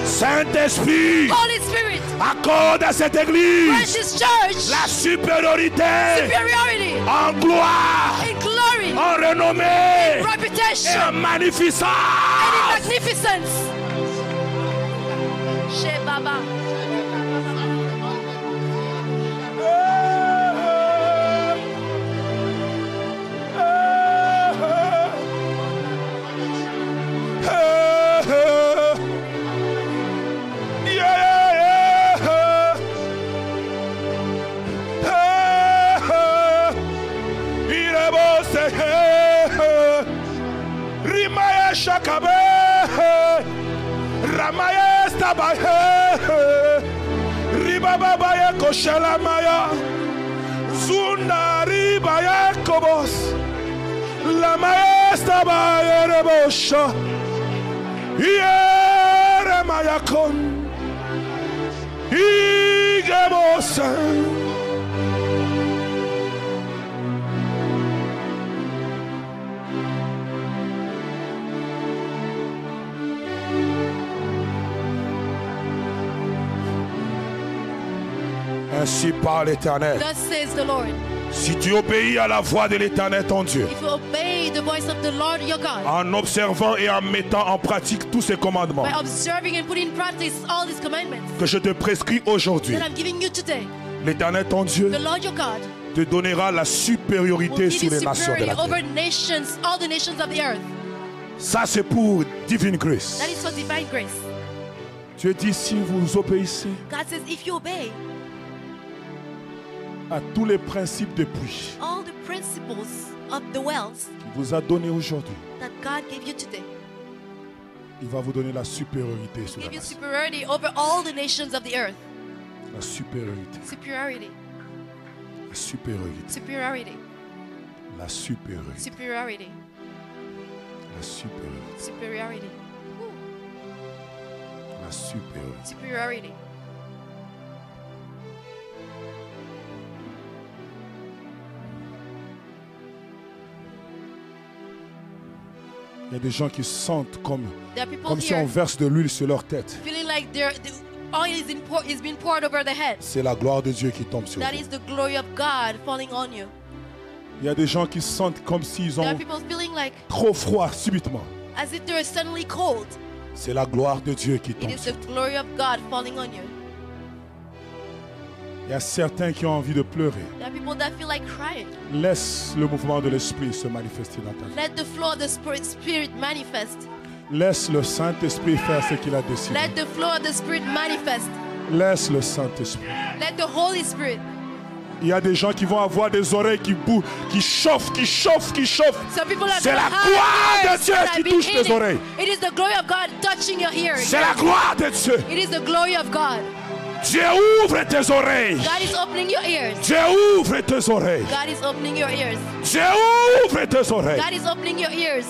Saint-Esprit, accorde à cette église la supériorité en gloire, en renommée et en magnificence. Ramaesta bahe Ribaba baye koshela maya Zunda ribaye kobos La maesta baye rebosha Yere maya kon Igebosa. Ainsi parle l'Éternel. Si tu obéis à la voix de l'Éternel ton Dieu, if you obey the voice of the Lord your God, en observant et en mettant en pratique tous ces commandements by observing and putting in practice all these commandments que je te prescris aujourd'hui, that I'm giving you today, l'Éternel ton Dieu the Lord your God te donnera la will supériorité give sur you les nations de superiority la over terre. nations, all the nations of the earth. Ça c'est pour divine grace. That is for divine grace. Dieu dit si vous obéissez God says if you obey à tous les principes de puits all the principles of the wells qu'il vous a donné aujourd'hui, that God gave you today, il va vous donner la supériorité sur la give you nation. superiority over all the nations of the earth. La supériorité. Superiority, La supériorité. superiority, La supériorité. superiority, La supériorité. superiority, La supériorité. superiority. Il y a des gens qui sentent comme There are people si on here verse de l'huile sur leur tête. feeling like the oil is being poured over their head. C'est la gloire de Dieu qui tombe sur That eux. is the glory of God falling on you. Il y a des gens qui sentent comme s'ils There are ont people feeling like trop froid subitement. as if they're suddenly cold. C'est la gloire de Dieu qui It tombe is sur the eux. glory of God falling on you. Il y a certains qui ont envie de pleurer. There are people that feel like crying. Laisse le mouvement de l'Esprit se manifester dans ta vie. Let the flow of the Spirit manifest. Laisse le Saint-Esprit faire ce qu'il a décidé. Let the flow of the Spirit manifest. Laisse le Saint-Esprit. Let the Holy Spirit. Il y a des gens qui vont avoir des oreilles qui bougent, qui chauffent, qui chauffent, qui chauffent. Some people are C'est la gonna gloire have de Dieu ears that qui have been touche tes hidden. oreilles. It is the glory of God touching your ears. C'est la gloire de Dieu. It is the glory of God. Dieu ouvre tes oreilles. God is opening your ears. Dieu ouvre tes oreilles. God is opening your ears. Dieu ouvre tes oreilles. God is opening your ears.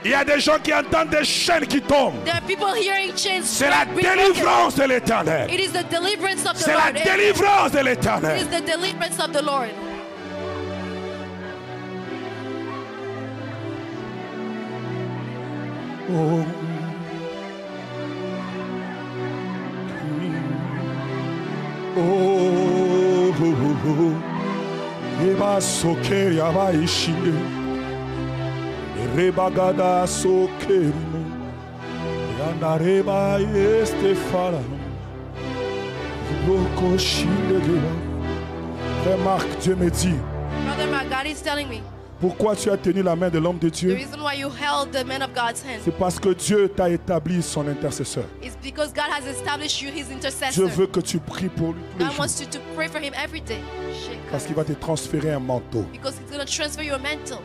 Il y a des gens qui entendent des chaînes qui tombent. There are people hearing chains. C'est la being broken. délivrance de l'Éternel. It is the deliverance of the C'est la Lord. délivrance de It l'Éternel. is the deliverance of the Lord. Oh. Oh, oh, oh, oh. Eba sokeri aba ishinde. Rebagada sokerimo. Yandareba estefala. Iboko shinde geba. Frère Marc, Dieu me dit, Brother Mark, God is telling me pourquoi tu as tenu la main de l'homme de the Dieu? reason why you held the man of God's hand C'est parce que Dieu t'a établi son intercesseur. is because God has established you his Dieu intercessor. veut que tu pries pour lui tous les God jours. wants you to pray for him every day. Parce qu'il va te transférer un manteau. Because he's going to transfer you a mantle.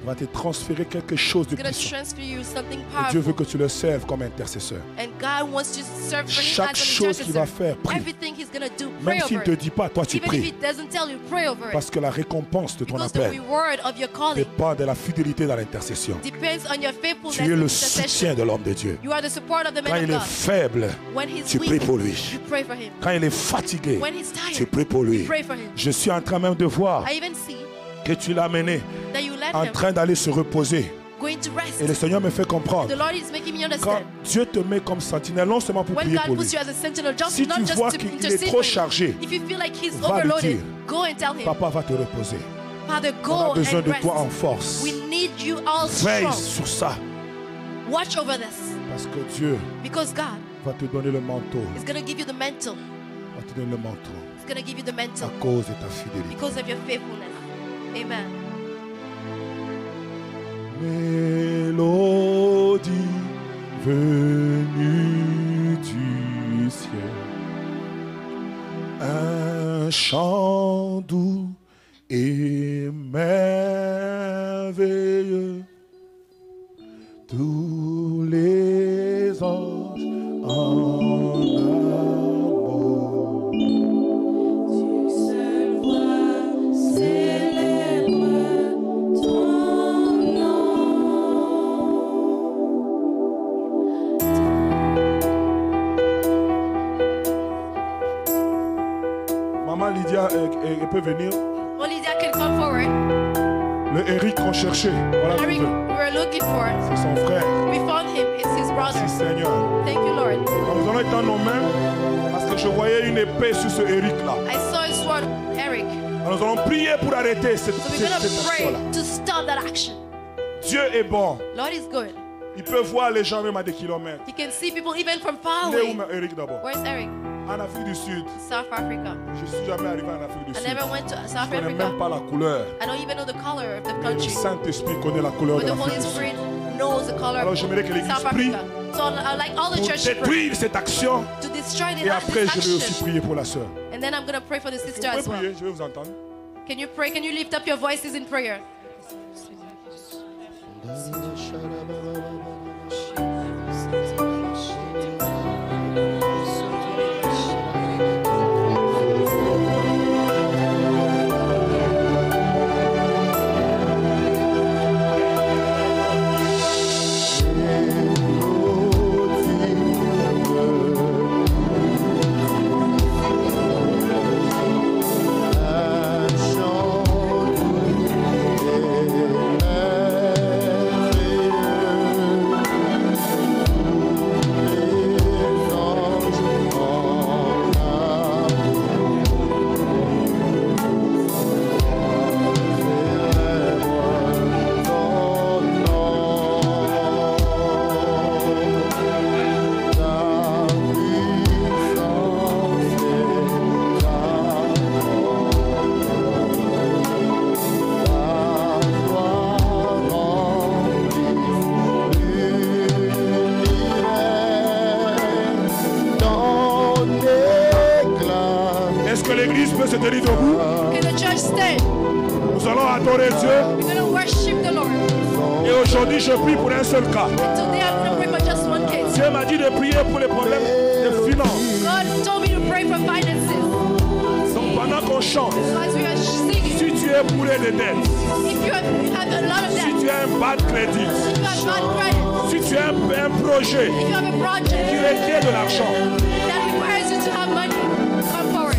Il va te transférer quelque chose de He's going to puissant. transfer you something Et Dieu veut powerful. que tu le serves comme intercesseur. And God wants you to serve for him Chaque as chose an qu'il va intercessor. faire, prie. Everything he's going to do, pray Même s'il over ne te it. dit pas, toi tu Even if he pries. doesn't tell you, pray over it. Parce que la récompense de ton Because the appel reward of your calling dépend de la fidélité dans l'intercession. depends on your faithfulness Tu es in le intercession. soutien de l'homme de Dieu. You are the support of the Quand man of il est God. faible, When he's tu pries weak, pour lui. you pray for him. Quand il est fatigué, When he's tired, tu pries pour lui. you pray for him. Je suis en train même de voir I even see que tu l'as mené that you let en him train d'aller se reposer. going to rest. Et le Seigneur me fait comprendre. The Lord is making me Quand understand. Dieu te met comme sentinelle, non seulement pour When prier God pour lui, puts you as a sentinel, just Si not tu just vois to qu'il est intercede trop for you. chargé, If you feel like he's va lui overloaded, dire, go and tell him, papa va te reposer. Father, On a go besoin and de rest. toi en force. We need you all Veille strong. sur ça. Watch over this. Parce que Dieu Because God va te donner le manteau. is going to give you the mantle. Va te donner le manteau. He's going to give you the mantle À cause de ta fidélité. because of your faithfulness. Amen. Mélodie venue du ciel. Un chant doux et merveilleux. Tous les anges en amour. Tu seul vois, célèbre ton nom. Maman Lydia, elle peut venir. Well, Lydia can come forward. Le Eric qu'on cherchait. Voilà Eric, le we were looking for. c'est son frère. We found him. It's his brother. Merci Seigneur. Thank you, Lord. Nous allons étendre nos mains parce que je voyais une épée sur ce Eric là. I saw his sword, Eric. Alors nous allons prier pour arrêter cette action-là. To stop that action. Dieu est bon. Lord is good. Il peut voir les gens même à des kilomètres. He can see people even from far Il est away. où Eric d'abord? Where's Eric? En Afrique du Sud. South Africa. Je suis jamais arrivé en Afrique du I Sud. never went to South Je connais Africa. même pas la couleur. I don't even know the color of the Le country. Saint-Esprit connaît la couleur But de the l'Afrique Holy du Sud. Spirit knows the color Alors of j'aimerais que l'Église South prie Africa. So I like all the pour church to pray détruire cette action. to destroy Et après this je vais aussi action. prier pour la sœur. And then I'm going to pray for the sister Vous as pouvez well. prier, je vais vous entendre. Can you pray? Can you lift up your voices in prayer? Est-ce que l'Église peut se tenir debout? Can the church stand? Nous allons adorer Dieu. We're going to worship the Lord. Et aujourd'hui, je prie pour un seul cas. Today I'm going to pray for just one case. Dieu m'a dit de prier pour les problèmes de finances. God told me to pray for finances. Donc pendant qu'on chante, As we are singing, si tu es bourré de dettes, if you have a lot of si debt, tu as un bas de crédit, if you have bad credit, si tu as un projet if you have a qui project requiert de l'argent, that requires you to have money, come forward.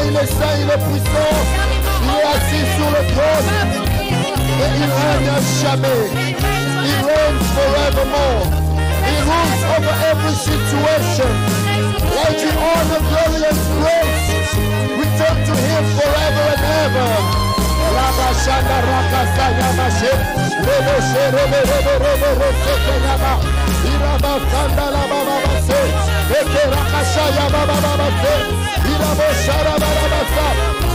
il est saint, il est puissant, il est assis sur le trône et il règne à jamais. He reigns forevermore. He rules over every situation. Like in all the glorious grace, return to him forever and ever. Rabashanda Rakasaya Mashe, Reboshe, Rebe, Irabasanda Lababase, Eke Rakashaya Bababase, Iraboshara Bababasa.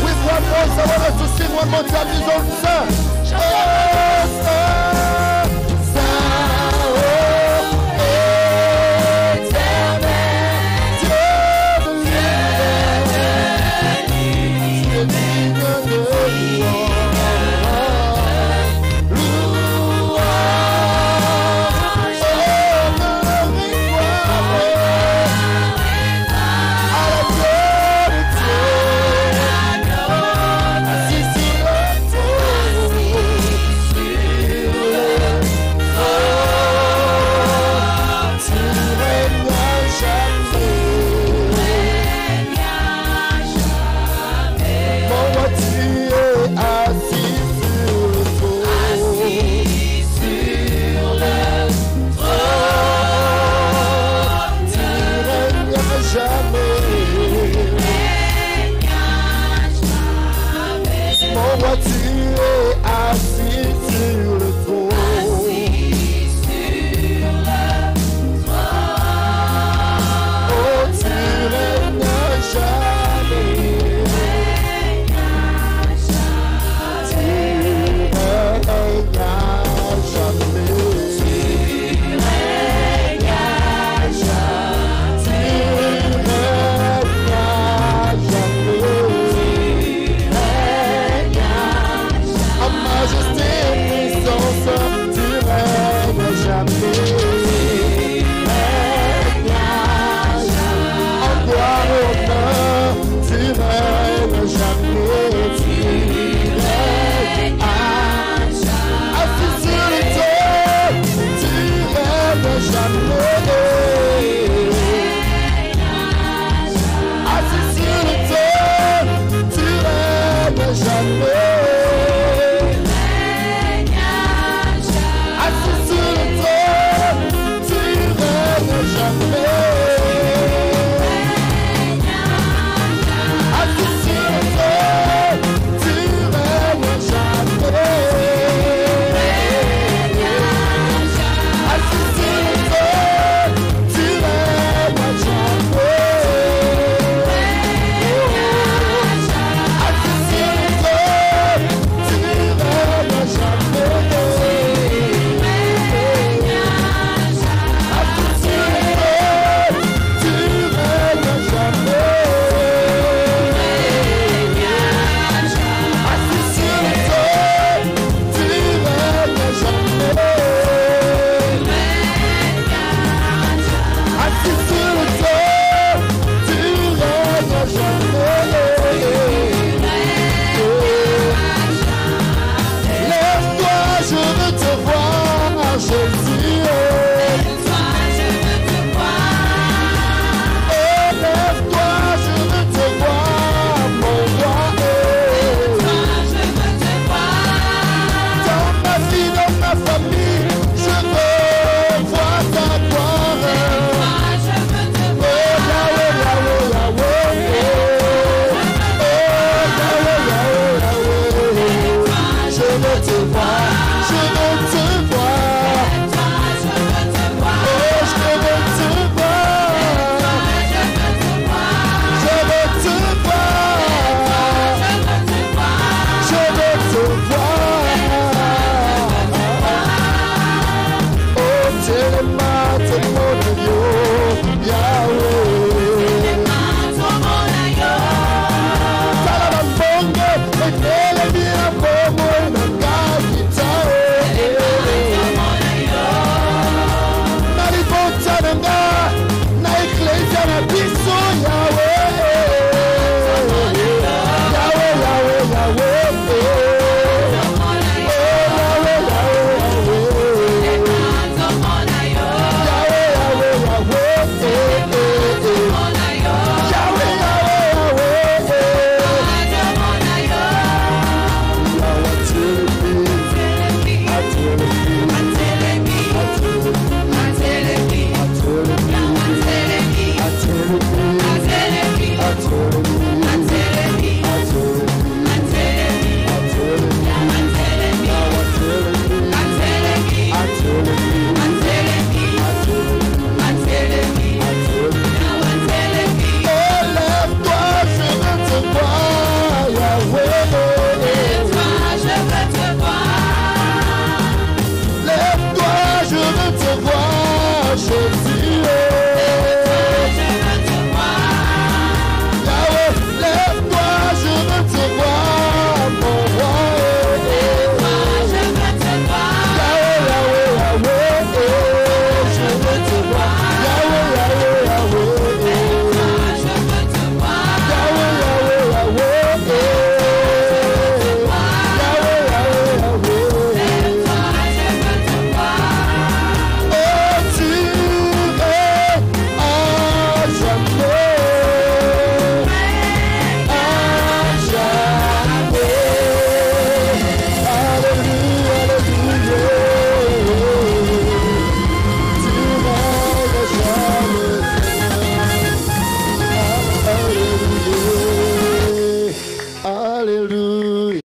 With one voice, I want us to sing one more time. His own song.